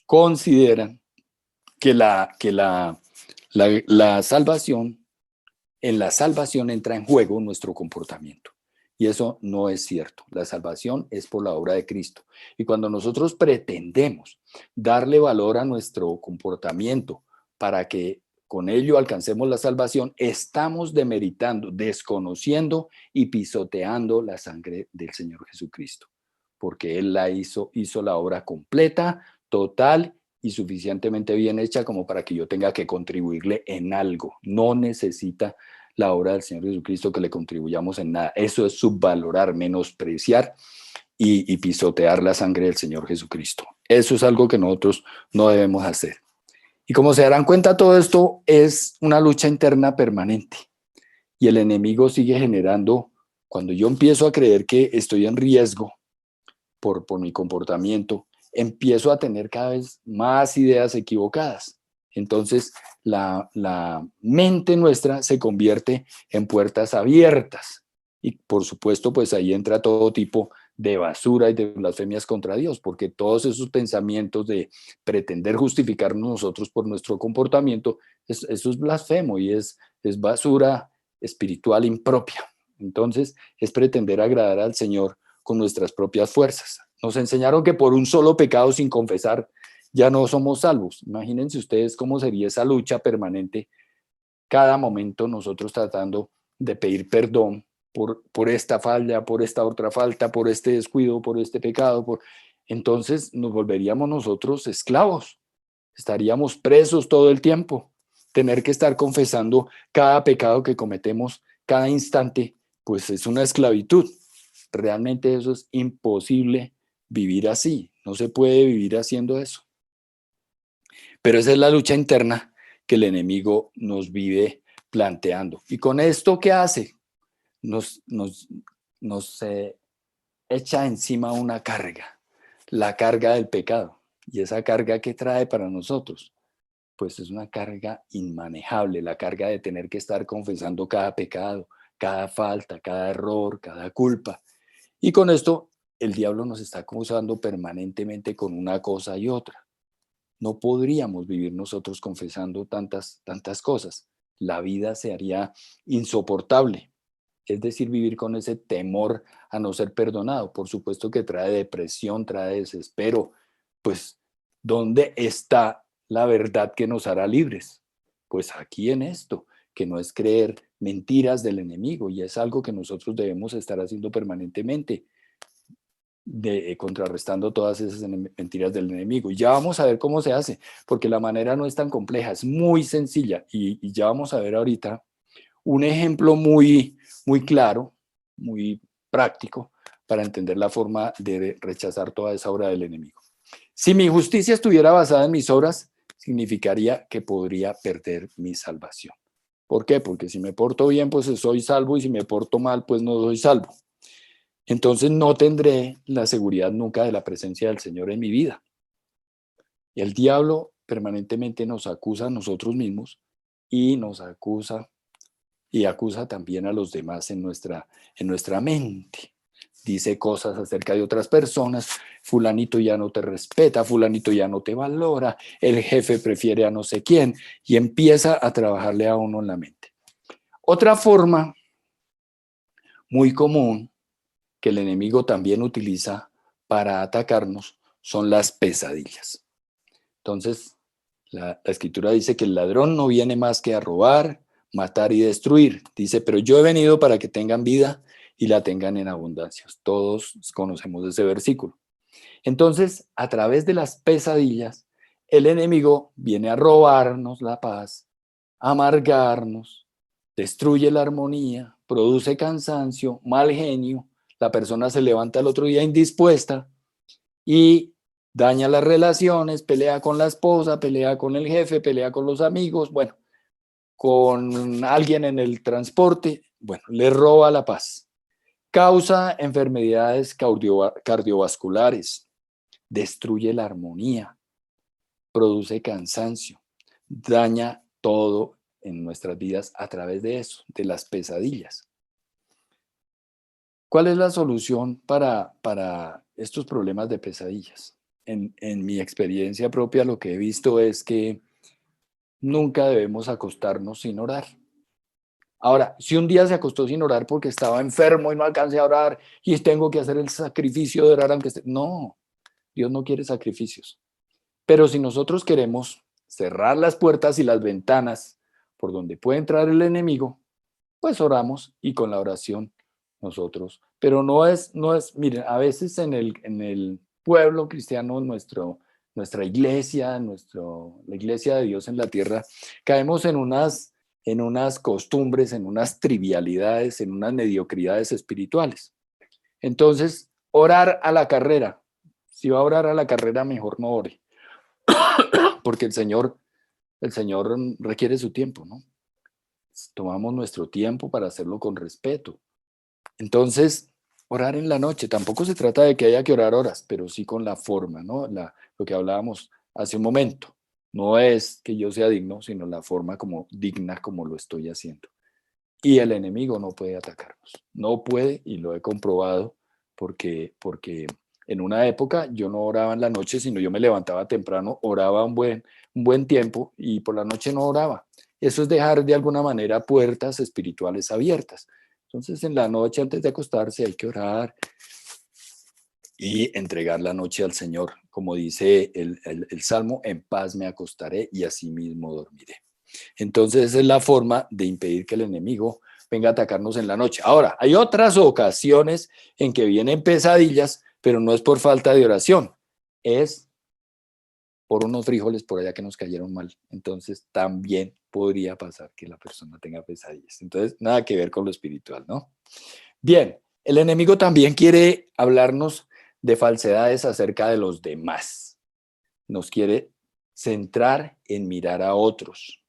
[SPEAKER 1] consideran que la salvación, en la salvación entra en juego nuestro comportamiento. Y eso no es cierto. La salvación es por la obra de Cristo. Y cuando nosotros pretendemos darle valor a nuestro comportamiento para que con ello alcancemos la salvación, estamos demeritando, desconociendo y pisoteando la sangre del Señor Jesucristo. Porque Él hizo la obra completa, total y suficientemente bien hecha como para que yo tenga que contribuirle en algo. No necesita la obra del Señor Jesucristo que le contribuyamos en nada. Eso es subvalorar, menospreciar y pisotear la sangre del Señor Jesucristo. Eso es algo que nosotros no debemos hacer. Y como se darán cuenta, todo esto es una lucha interna permanente. Y el enemigo sigue generando, cuando yo empiezo a creer que estoy en riesgo por mi comportamiento, empiezo a tener cada vez más ideas equivocadas. Entonces, la mente nuestra se convierte en puertas abiertas. Y por supuesto, pues ahí entra todo tipo de basura y de blasfemias contra Dios, porque todos esos pensamientos de pretender justificarnos nosotros por nuestro comportamiento, eso es blasfemo y es basura espiritual impropia. Entonces, es pretender agradar al Señor con nuestras propias fuerzas. Nos enseñaron que por un solo pecado sin confesar ya no somos salvos. Imagínense ustedes cómo sería esa lucha permanente, cada momento nosotros tratando de pedir perdón por esta falla, por esta otra falta, por este descuido, por este pecado. Entonces nos volveríamos nosotros esclavos, estaríamos presos todo el tiempo. Tener que estar confesando cada pecado que cometemos cada instante, pues es una esclavitud. Realmente eso es imposible vivir así. No se puede vivir haciendo eso. Pero esa es la lucha interna que el enemigo nos vive planteando. ¿Y con esto qué hace? Nos echa encima una carga, la carga del pecado. Y esa carga que trae para nosotros, pues es una carga inmanejable, la carga de tener que estar confesando cada pecado, cada falta, cada error, cada culpa. Y con esto el diablo nos está acusando permanentemente con una cosa y otra. No podríamos vivir nosotros confesando tantas cosas. La vida se haría insoportable. Es decir, vivir con ese temor a no ser perdonado. Por supuesto que trae depresión, trae desespero. Pues, ¿dónde está la verdad que nos hará libres? Pues aquí en esto, que no es creer mentiras del enemigo, y es algo que nosotros debemos estar haciendo permanentemente, contrarrestando todas esas mentiras del enemigo. Y ya vamos a ver cómo se hace, porque la manera no es tan compleja, es muy sencilla, y ya vamos a ver ahorita un ejemplo muy claro, muy práctico, para entender la forma de rechazar toda esa obra del enemigo. Si mi justicia estuviera basada en mis obras, significaría que podría perder mi salvación. ¿Por qué? Porque si me porto bien, pues soy salvo, y si me porto mal, pues no soy salvo. Entonces no tendré la seguridad nunca de la presencia del Señor en mi vida. Y el diablo permanentemente nos acusa a nosotros mismos y nos acusa y acusa también a los demás en nuestra mente. Dice cosas acerca de otras personas: fulanito ya no te respeta, fulanito ya no te valora, el jefe prefiere a no sé quién, y empieza a trabajarle a uno en la mente. Otra forma muy común que el enemigo también utiliza para atacarnos son las pesadillas. Entonces, la escritura dice que el ladrón no viene más que a robar, matar y destruir. Dice, pero yo he venido para que tengan vida y la tengan en abundancia. Todos conocemos ese versículo. Entonces, a través de las pesadillas, el enemigo viene a robarnos la paz, a amargarnos, destruye la armonía, produce cansancio, mal genio. La persona se levanta el otro día indispuesta y daña las relaciones, pelea con la esposa, pelea con el jefe, pelea con los amigos, bueno, con alguien en el transporte, bueno, le roba la paz. Causa enfermedades cardiovasculares, destruye la armonía, produce cansancio, daña todo en nuestras vidas a través de eso, de las pesadillas. ¿Cuál es la solución para estos problemas de pesadillas? En mi experiencia propia, lo que he visto es que nunca debemos acostarnos sin orar. Ahora, si un día se acostó sin orar porque estaba enfermo y no alcancé a orar y tengo que hacer el sacrificio de orar aunque esté... No, Dios no quiere sacrificios. Pero si nosotros queremos cerrar las puertas y las ventanas por donde puede entrar el enemigo, pues oramos y con la oración nosotros. Pero miren, a veces en el pueblo cristiano, nuestra iglesia, la iglesia de Dios en la tierra, caemos en unas costumbres, en unas trivialidades, en unas mediocridades espirituales. Entonces, orar a la carrera. Si va a orar a la carrera, mejor no ore, porque el Señor requiere su tiempo, ¿no? Tomamos nuestro tiempo para hacerlo con respeto. Entonces, orar en la noche, tampoco se trata de que haya que orar horas, pero sí con la forma, ¿no? Lo que hablábamos hace un momento. No es que yo sea digno, sino la forma como digna como lo estoy haciendo. Y el enemigo no puede atacarnos. No puede, y lo he comprobado, porque en una época yo no oraba en la noche, sino yo me levantaba temprano, oraba un buen tiempo y por la noche no oraba. Eso es dejar de alguna manera puertas espirituales abiertas. Entonces en la noche antes de acostarse hay que orar y entregar la noche al Señor. Como dice el Salmo, en paz me acostaré y así mismo dormiré. Entonces esa es la forma de impedir que el enemigo venga a atacarnos en la noche. Ahora, hay otras ocasiones en que vienen pesadillas, pero no es por falta de oración, es por unos frijoles por allá que nos cayeron mal. Entonces también podría pasar que la persona tenga pesadillas. Entonces, nada que ver con lo espiritual, ¿no? Bien, el enemigo también quiere hablarnos de falsedades acerca de los demás. Nos quiere centrar en mirar a otros.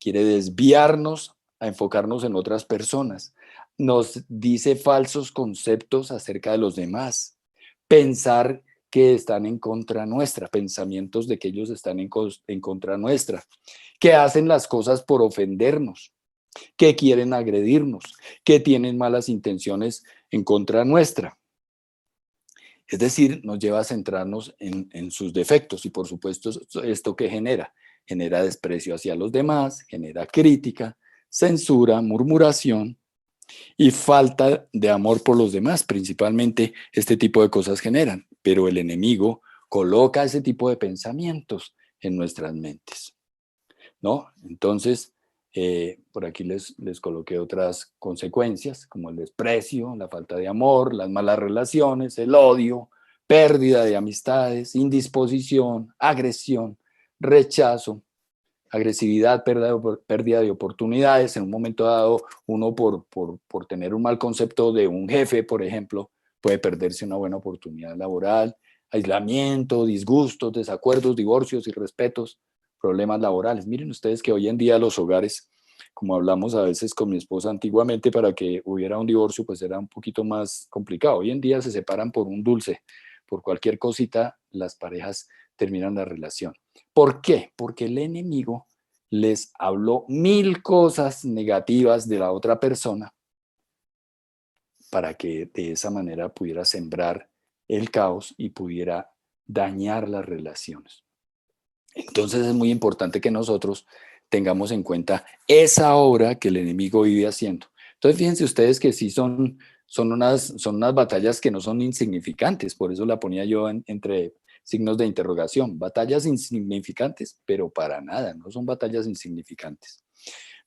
[SPEAKER 1] Quiere desviarnos a enfocarnos en otras personas. Nos dice falsos conceptos acerca de los demás. Pensar que están en contra nuestra, pensamientos de que ellos están en contra nuestra, que hacen las cosas por ofendernos, que quieren agredirnos, que tienen malas intenciones en contra nuestra. Es decir, nos lleva a centrarnos en sus defectos y por supuesto esto que genera desprecio hacia los demás, genera crítica, censura, murmuración y falta de amor por los demás. Principalmente este tipo de cosas generan, pero el enemigo coloca ese tipo de pensamientos en nuestras mentes, ¿no? Entonces, por aquí les coloqué otras consecuencias, como el desprecio, la falta de amor, las malas relaciones, el odio, pérdida de amistades, indisposición, agresión, rechazo, agresividad, pérdida de oportunidades. En un momento dado, uno por tener un mal concepto de un jefe, por ejemplo, puede perderse una buena oportunidad laboral, aislamiento, disgustos, desacuerdos, divorcios, irrespetos, problemas laborales. Miren ustedes que hoy en día los hogares, como hablamos a veces con mi esposa antiguamente, para que hubiera un divorcio, pues era un poquito más complicado. Hoy en día se separan por un dulce, por cualquier cosita, las parejas terminan la relación. ¿Por qué? Porque el enemigo les habló 1000 cosas negativas de la otra persona para que de esa manera pudiera sembrar el caos y pudiera dañar las relaciones. Entonces es muy importante que nosotros tengamos en cuenta esa obra que el enemigo vive haciendo. Entonces fíjense ustedes que sí son unas batallas que no son insignificantes, por eso la ponía yo entre signos de interrogación. Batallas insignificantes, pero para nada, no son batallas insignificantes.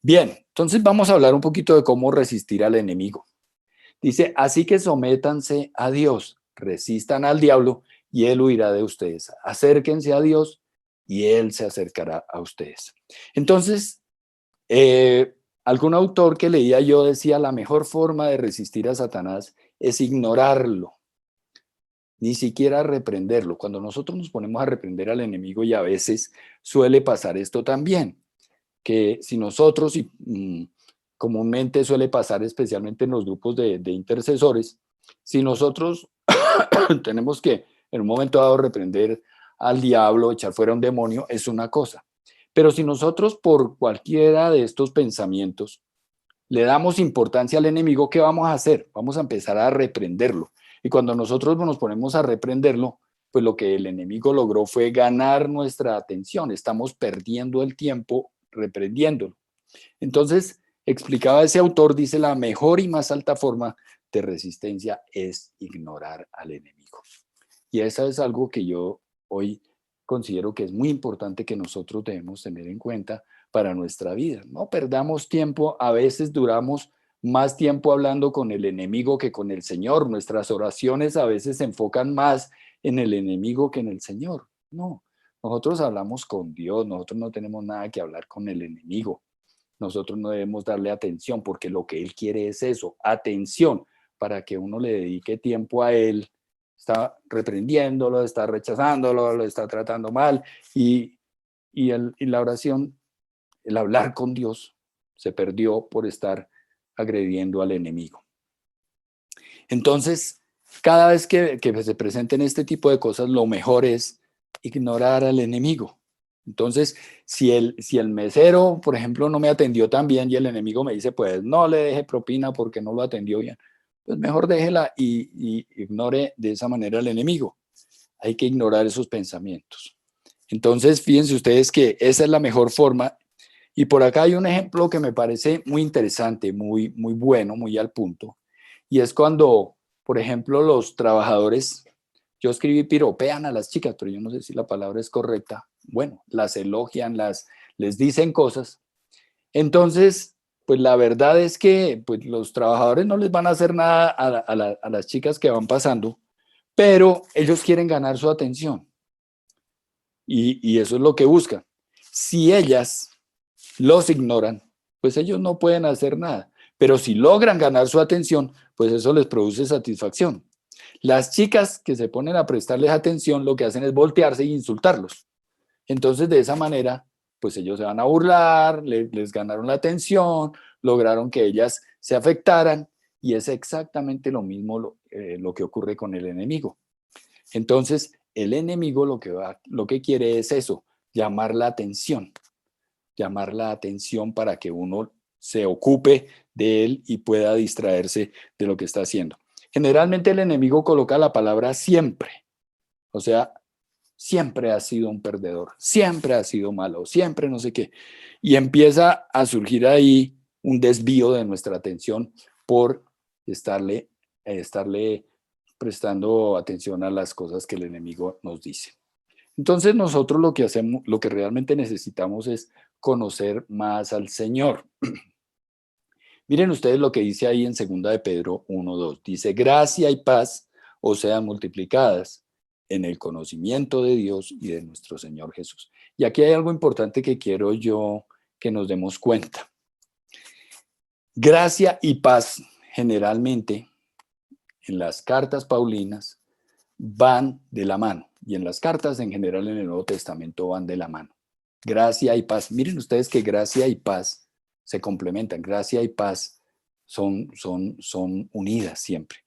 [SPEAKER 1] Bien, entonces vamos a hablar un poquito de cómo resistir al enemigo. Dice, así que sométanse a Dios, resistan al diablo y él huirá de ustedes. Acérquense a Dios y él se acercará a ustedes. Entonces, algún autor que leía yo decía, la mejor forma de resistir a Satanás es ignorarlo, ni siquiera reprenderlo. Cuando nosotros nos ponemos a reprender al enemigo, y a veces suele pasar esto también, que si nosotros, y comúnmente suele pasar especialmente en los grupos de intercesores, si nosotros tenemos que en un momento dado reprender al diablo, echar fuera un demonio, es una cosa. Pero si nosotros por cualquiera de estos pensamientos le damos importancia al enemigo, ¿qué vamos a hacer? Vamos a empezar a reprenderlo. Y cuando nosotros nos ponemos a reprenderlo, pues lo que el enemigo logró fue ganar nuestra atención. Estamos perdiendo el tiempo reprendiéndolo. Entonces, explicaba ese autor, dice, la mejor y más alta forma de resistencia es ignorar al enemigo. Y eso es algo que yo hoy considero que es muy importante que nosotros debemos tener en cuenta para nuestra vida. No perdamos tiempo, a veces duramos más tiempo hablando con el enemigo que con el Señor. Nuestras oraciones a veces se enfocan más en el enemigo que en el Señor. No, nosotros hablamos con Dios, nosotros no tenemos nada que hablar con el enemigo. Nosotros no debemos darle atención porque lo que Él quiere es eso, atención, para que uno le dedique tiempo a Él. Está reprendiéndolo, está rechazándolo, lo está tratando mal y la oración, el hablar con Dios, se perdió por estar agrediendo al enemigo. Entonces, cada vez que se presenten este tipo de cosas, lo mejor es ignorar al enemigo. Entonces, si el mesero, por ejemplo, no me atendió tan bien y el enemigo me dice, pues no le deje propina porque no lo atendió bien, pues mejor déjela y ignore de esa manera al enemigo. Hay que ignorar esos pensamientos. Entonces, fíjense ustedes que esa es la mejor forma. Y por acá hay un ejemplo que me parece muy interesante, muy, muy bueno, muy al punto. Y es cuando, por ejemplo, los trabajadores, yo escribí piropean a las chicas, pero yo no sé si la palabra es correcta. Bueno, las elogian, les dicen cosas. Entonces, pues la verdad es que pues, los trabajadores no les van a hacer nada a las chicas que van pasando, pero ellos quieren ganar su atención. Y eso es lo que buscan. Si ellas los ignoran, pues ellos no pueden hacer nada. Pero si logran ganar su atención, pues eso les produce satisfacción. Las chicas que se ponen a prestarles atención lo que hacen es voltearse e insultarlos. Entonces, de esa manera, pues ellos se van a burlar, les ganaron la atención, lograron que ellas se afectaran y es exactamente lo mismo lo que ocurre con el enemigo. Entonces, el enemigo lo que quiere es eso, llamar la atención para que uno se ocupe de él y pueda distraerse de lo que está haciendo. Generalmente el enemigo coloca la palabra siempre, o sea, siempre ha sido un perdedor, siempre ha sido malo, siempre no sé qué. Y empieza a surgir ahí un desvío de nuestra atención por estarle prestando atención a las cosas que el enemigo nos dice. Entonces nosotros lo que hacemos, lo que realmente necesitamos es conocer más al Señor. Miren ustedes lo que dice ahí en 2 de Pedro 1:2. Dice, gracia y paz os sean multiplicadas en el conocimiento de Dios y de nuestro Señor Jesús. Y aquí hay algo importante que quiero yo que nos demos cuenta. Gracia y paz generalmente en las cartas paulinas van de la mano y en las cartas en general en el Nuevo Testamento van de la mano. Gracia y paz. Miren ustedes que gracia y paz se complementan. Gracia y paz son unidas siempre.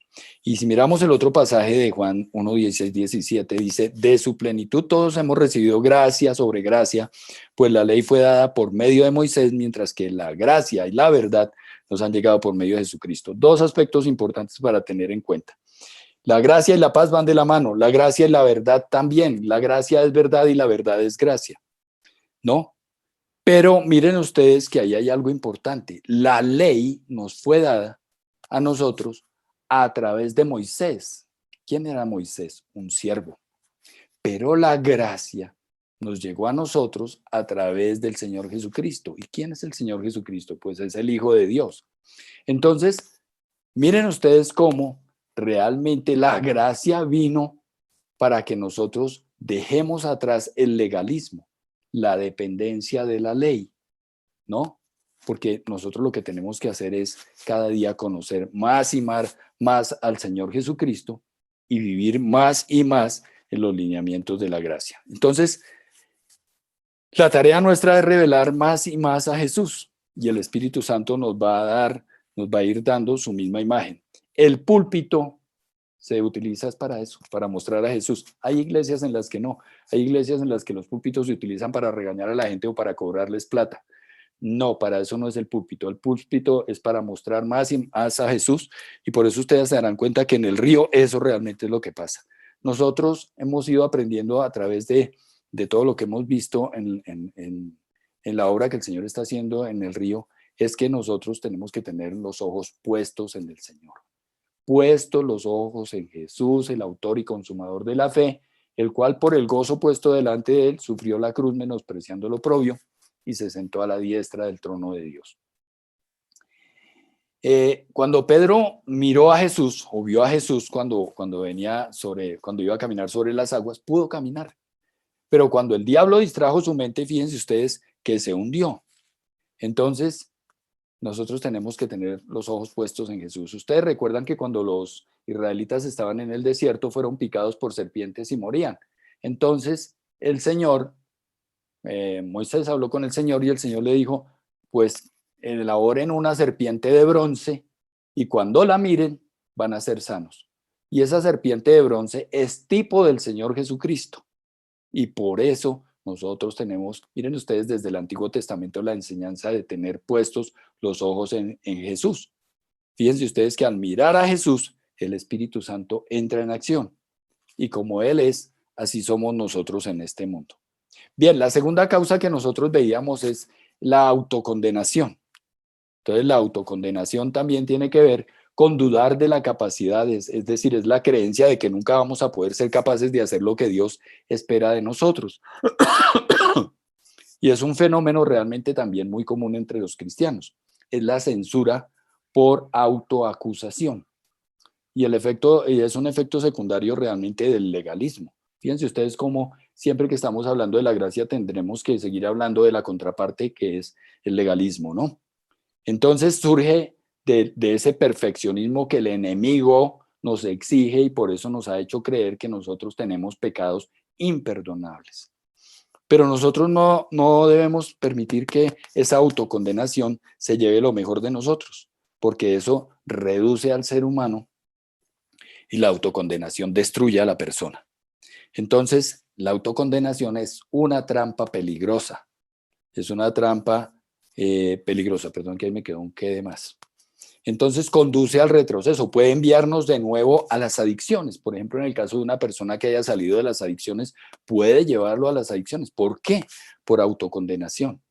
[SPEAKER 1] Y si miramos el otro pasaje de Juan 1:16-17, dice, de su plenitud todos hemos recibido gracia sobre gracia, pues la ley fue dada por medio de Moisés, mientras que la gracia y la verdad nos han llegado por medio de Jesucristo. Dos aspectos importantes para tener en cuenta. La gracia y la paz van de la mano, la gracia y la verdad también. La gracia es verdad y la verdad es gracia, ¿no? Pero miren ustedes que ahí hay algo importante. La ley nos fue dada a nosotros a través de Moisés. ¿Quién era Moisés? Un siervo. Pero la gracia nos llegó a nosotros a través del Señor Jesucristo. ¿Y quién es el Señor Jesucristo? Pues es el Hijo de Dios. Entonces, miren ustedes cómo realmente la gracia vino para que nosotros dejemos atrás el legalismo, la dependencia de la ley, ¿no? Porque nosotros lo que tenemos que hacer es cada día conocer más y más al Señor Jesucristo y vivir más y más en los lineamientos de la gracia. Entonces, la tarea nuestra es revelar más y más a Jesús y el Espíritu Santo nos va a ir dando su misma imagen. El púlpito se utiliza para eso, para mostrar a Jesús. Hay iglesias en las que no, hay iglesias en las que los púlpitos se utilizan para regañar a la gente o para cobrarles plata. No, para eso no es el púlpito. El púlpito es para mostrar más y más a Jesús, y por eso ustedes se darán cuenta que en el río eso realmente es lo que pasa. Nosotros hemos ido aprendiendo a través de todo lo que hemos visto en la obra que el Señor está haciendo en el río, es que nosotros tenemos que tener los ojos puestos en el Señor, puestos los ojos en Jesús, el autor y consumador de la fe, el cual por el gozo puesto delante de él sufrió la cruz menospreciando lo oprobio y se sentó a la diestra del trono de Dios. Cuando Pedro miró a Jesús o vio a Jesús cuando iba a caminar sobre las aguas, pudo caminar. Pero cuando el diablo distrajo su mente, fíjense ustedes que se hundió. Entonces, nosotros tenemos que tener los ojos puestos en Jesús. Ustedes recuerdan que cuando los israelitas estaban en el desierto, fueron picados por serpientes y morían. Entonces, el Señor, Moisés habló con el Señor y el Señor le dijo, pues elaboren una serpiente de bronce y cuando la miren van a ser sanos. Y esa serpiente de bronce es tipo del Señor Jesucristo. Y por eso nosotros tenemos, miren ustedes desde el Antiguo Testamento, la enseñanza de tener puestos los ojos en Jesús. Fíjense ustedes que al mirar a Jesús, el Espíritu Santo entra en acción. Y como Él es, así somos nosotros en este mundo. Bien, la segunda causa que nosotros veíamos es la autocondenación. Entonces, la autocondenación también tiene que ver con dudar de la capacidad, es decir, es la creencia de que nunca vamos a poder ser capaces de hacer lo que Dios espera de nosotros. Y es un fenómeno realmente también muy común entre los cristianos. Es la censura por autoacusación. Y es un efecto secundario realmente del legalismo. Fíjense ustedes cómo siempre que estamos hablando de la gracia tendremos que seguir hablando de la contraparte que es el legalismo, ¿no? Entonces surge de ese perfeccionismo que el enemigo nos exige y por eso nos ha hecho creer que nosotros tenemos pecados imperdonables. Pero nosotros no debemos permitir que esa autocondenación se lleve lo mejor de nosotros, porque eso reduce al ser humano y la autocondenación destruye a la persona. Entonces, la autocondenación es una trampa peligrosa. Es una trampa peligrosa, perdón que ahí me quedó un qué de más. Entonces conduce al retroceso, puede enviarnos de nuevo a las adicciones. Por ejemplo, en el caso de una persona que haya salido de las adicciones, puede llevarlo a las adicciones. ¿Por qué? Por autocondenación.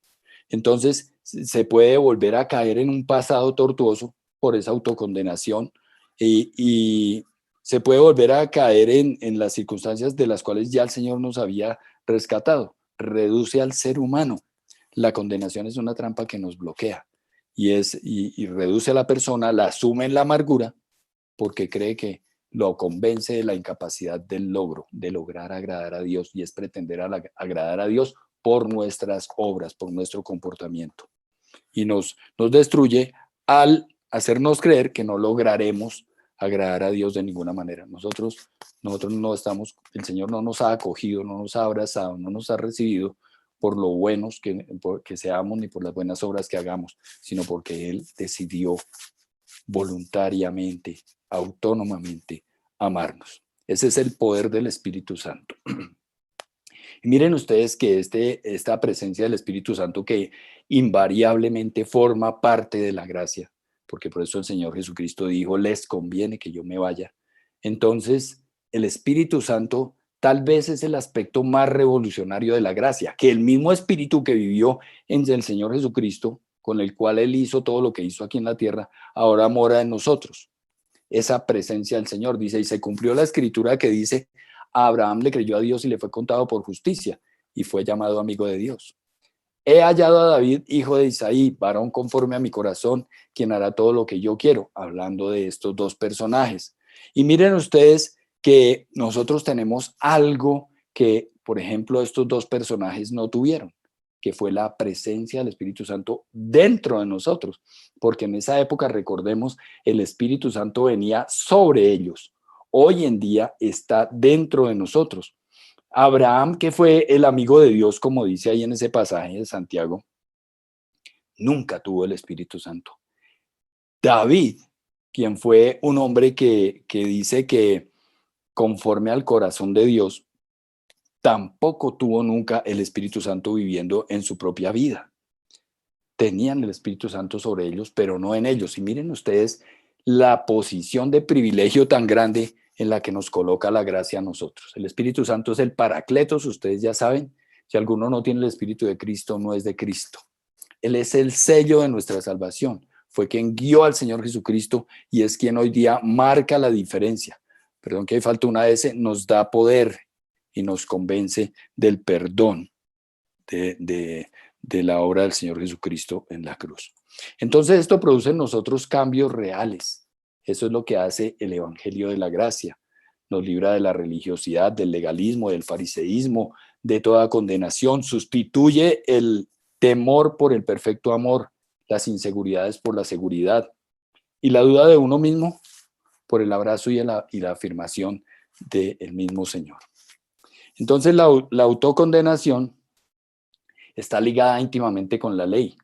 [SPEAKER 1] Entonces se puede volver a caer en un pasado tortuoso por esa autocondenación y se puede volver a caer en las circunstancias de las cuales ya el Señor nos había rescatado. Reduce al ser humano. La condenación es una trampa que nos bloquea y reduce a la persona, la asume en la amargura porque cree que lo convence de la incapacidad del logro, de lograr agradar a Dios, y es pretender agradar a Dios por nuestras obras, por nuestro comportamiento. Y nos destruye al hacernos creer que no lograremos agradar a Dios de ninguna manera. Nosotros no estamos, el Señor no nos ha acogido, no nos ha abrazado, no nos ha recibido por lo buenos que seamos ni por las buenas obras que hagamos, sino porque Él decidió voluntariamente, autónomamente, amarnos. Ese es el poder del Espíritu Santo. Y miren ustedes que esta presencia del Espíritu Santo que invariablemente forma parte de la gracia, porque por eso el Señor Jesucristo dijo, les conviene que yo me vaya. Entonces, el Espíritu Santo tal vez es el aspecto más revolucionario de la gracia, que el mismo Espíritu que vivió en el Señor Jesucristo, con el cual Él hizo todo lo que hizo aquí en la tierra, ahora mora en nosotros. Esa presencia del Señor, dice, y se cumplió la escritura que dice, a Abraham le creyó a Dios y le fue contado por justicia, y fue llamado amigo de Dios. He hallado a David, hijo de Isaí, varón conforme a mi corazón, quien hará todo lo que yo quiero, hablando de estos dos personajes. Y miren ustedes que nosotros tenemos algo que, por ejemplo, estos dos personajes no tuvieron, que fue la presencia del Espíritu Santo dentro de nosotros, porque en esa época, recordemos, el Espíritu Santo venía sobre ellos. Hoy en día está dentro de nosotros. Abraham, que fue el amigo de Dios, como dice ahí en ese pasaje de Santiago, nunca tuvo el Espíritu Santo. David, quien fue un hombre que dice que conforme al corazón de Dios, tampoco tuvo nunca el Espíritu Santo viviendo en su propia vida. tenían el Espíritu Santo sobre ellos, pero no en ellos. Y miren ustedes la posición de privilegio tan grande en la que nos coloca la gracia a nosotros. El Espíritu Santo es el Paracletos, ustedes ya saben. Si alguno no tiene el Espíritu de Cristo, no es de Cristo. Él es el sello de nuestra salvación. Fue quien guió al Señor Jesucristo y es quien hoy día marca la diferencia. Perdón que hay falta una S, nos da poder y nos convence del perdón de la obra del Señor Jesucristo en la cruz. Entonces esto produce en nosotros cambios reales. Eso es lo que hace el Evangelio de la Gracia. Nos libra de la religiosidad, del legalismo, del fariseísmo, de toda condenación. Sustituye el temor por el perfecto amor, las inseguridades por la seguridad y la duda de uno mismo por el abrazo y la afirmación del mismo Señor. Entonces la autocondenación está ligada íntimamente con la ley.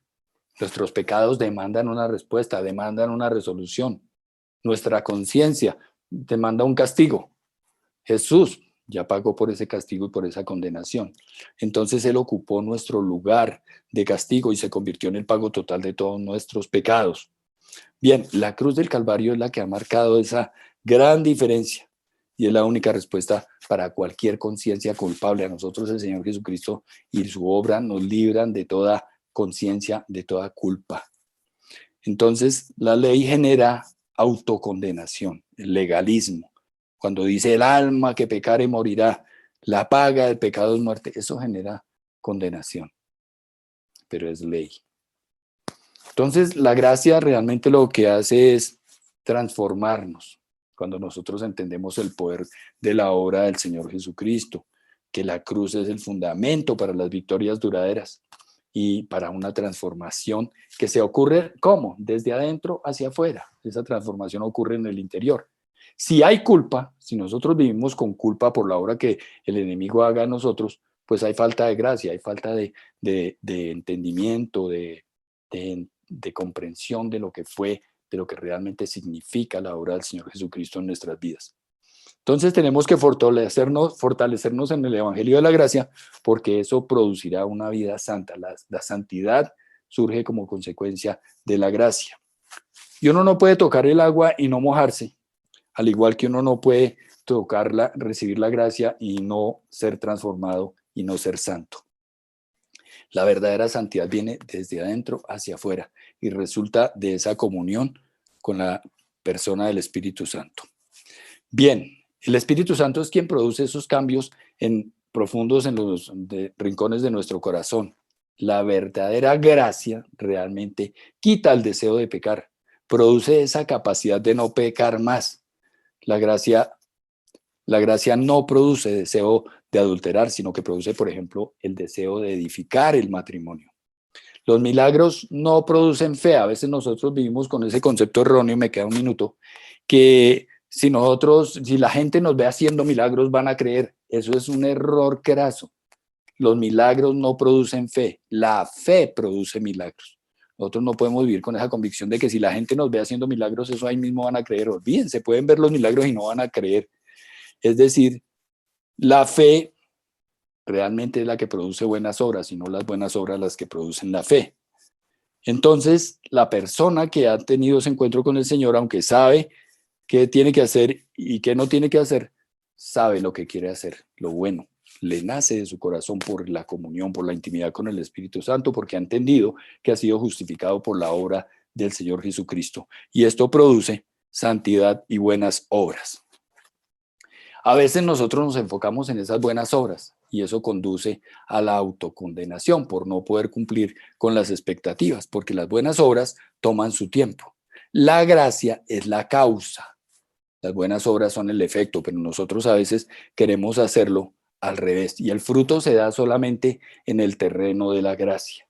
[SPEAKER 1] Nuestros pecados demandan una respuesta, demandan una resolución. Nuestra conciencia demanda un castigo. Jesús ya pagó por ese castigo y por esa condenación. Entonces Él ocupó nuestro lugar de castigo y se convirtió en el pago total de todos nuestros pecados. Bien, la cruz del Calvario es la que ha marcado esa gran diferencia y es la única respuesta para cualquier conciencia culpable. A nosotros el Señor Jesucristo y su obra nos libran de toda conciencia, de toda culpa. Entonces, la ley genera autocondenación, el legalismo. Cuando dice el alma que pecare morirá, la paga del pecado es muerte, eso genera condenación, pero es ley. Entonces, la gracia realmente lo que hace es transformarnos cuando nosotros entendemos el poder de la obra del Señor Jesucristo, que la cruz es el fundamento para las victorias duraderas y para una transformación que se ocurre, ¿cómo? Desde adentro hacia afuera. Esa transformación ocurre en el interior. Si hay culpa, si nosotros vivimos con culpa por la obra que el enemigo haga a nosotros, pues hay falta de gracia, hay falta de entendimiento, de comprensión de lo que fue, de lo que realmente significa la obra del Señor Jesucristo en nuestras vidas. Entonces tenemos que fortalecernos en el Evangelio de la Gracia, porque eso producirá una vida santa. La santidad surge como consecuencia de la gracia. Y uno no puede tocar el agua y no mojarse, al igual que uno no puede tocarla, recibir la gracia y no ser transformado y no ser santo. La verdadera santidad viene desde adentro hacia afuera y resulta de esa comunión con la persona del Espíritu Santo. Bien, el Espíritu Santo es quien produce esos cambios profundos en los rincones de nuestro corazón. La verdadera gracia realmente quita el deseo de pecar, produce esa capacidad de no pecar más. La gracia no produce deseo de adulterar, sino que produce, por ejemplo, el deseo de edificar el matrimonio. Los milagros no producen fe. A veces nosotros vivimos con ese concepto erróneo, me queda un minuto, que si la gente nos ve haciendo milagros, van a creer. Eso es un error craso. Los milagros no producen fe. La fe produce milagros. Nosotros no podemos vivir con esa convicción de que si la gente nos ve haciendo milagros, eso ahí mismo van a creer. Olvídense, pueden ver los milagros y no van a creer. Es decir, la fe realmente es la que produce buenas obras y no las buenas obras las que producen la fe. Entonces, la persona que ha tenido ese encuentro con el Señor, aunque sabe qué tiene que hacer y qué no tiene que hacer, sabe lo que quiere hacer, lo bueno. Le nace de su corazón por la comunión, por la intimidad con el Espíritu Santo, porque ha entendido que ha sido justificado por la obra del Señor Jesucristo. Y esto produce santidad y buenas obras. A veces nosotros nos enfocamos en esas buenas obras y eso conduce a la autocondenación por no poder cumplir con las expectativas, porque las buenas obras toman su tiempo. La gracia es la causa. Las buenas obras son el efecto, pero nosotros a veces queremos hacerlo al revés y el fruto se da solamente en el terreno de la gracia.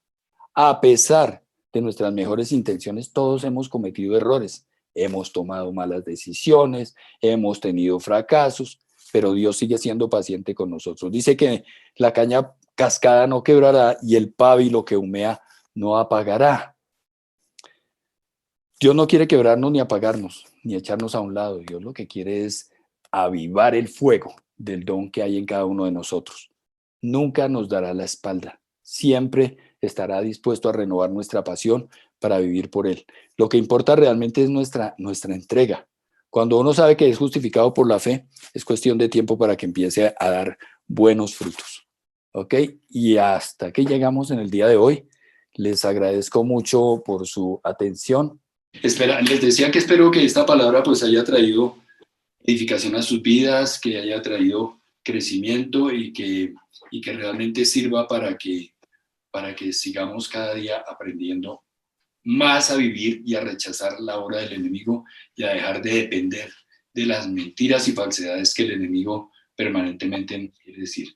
[SPEAKER 1] A pesar de nuestras mejores intenciones, todos hemos cometido errores, hemos tomado malas decisiones, hemos tenido fracasos, pero Dios sigue siendo paciente con nosotros. Dice que la caña cascada no quebrará y el pábilo que humea no apagará. Dios no quiere quebrarnos ni apagarnos, ni echarnos a un lado. Dios lo que quiere es avivar el fuego del don que hay en cada uno de nosotros. Nunca nos dará la espalda. siempre estará dispuesto a renovar nuestra pasión para vivir por Él. Lo que importa realmente es nuestra entrega. Cuando uno sabe que es justificado por la fe, es cuestión de tiempo para que empiece a dar buenos frutos. ¿Ok? Y hasta aquí llegamos en el día de hoy. Les agradezco mucho por su atención. Les decía que espero que esta palabra pues haya traído edificación a sus vidas, que haya traído crecimiento y que realmente sirva para que sigamos cada día aprendiendo más a vivir y a rechazar la obra del enemigo y a dejar de depender de las mentiras y falsedades que el enemigo permanentemente nos quiere decir.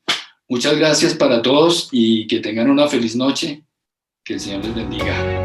[SPEAKER 1] Muchas gracias para todos y que tengan una feliz noche. Que el Señor les bendiga.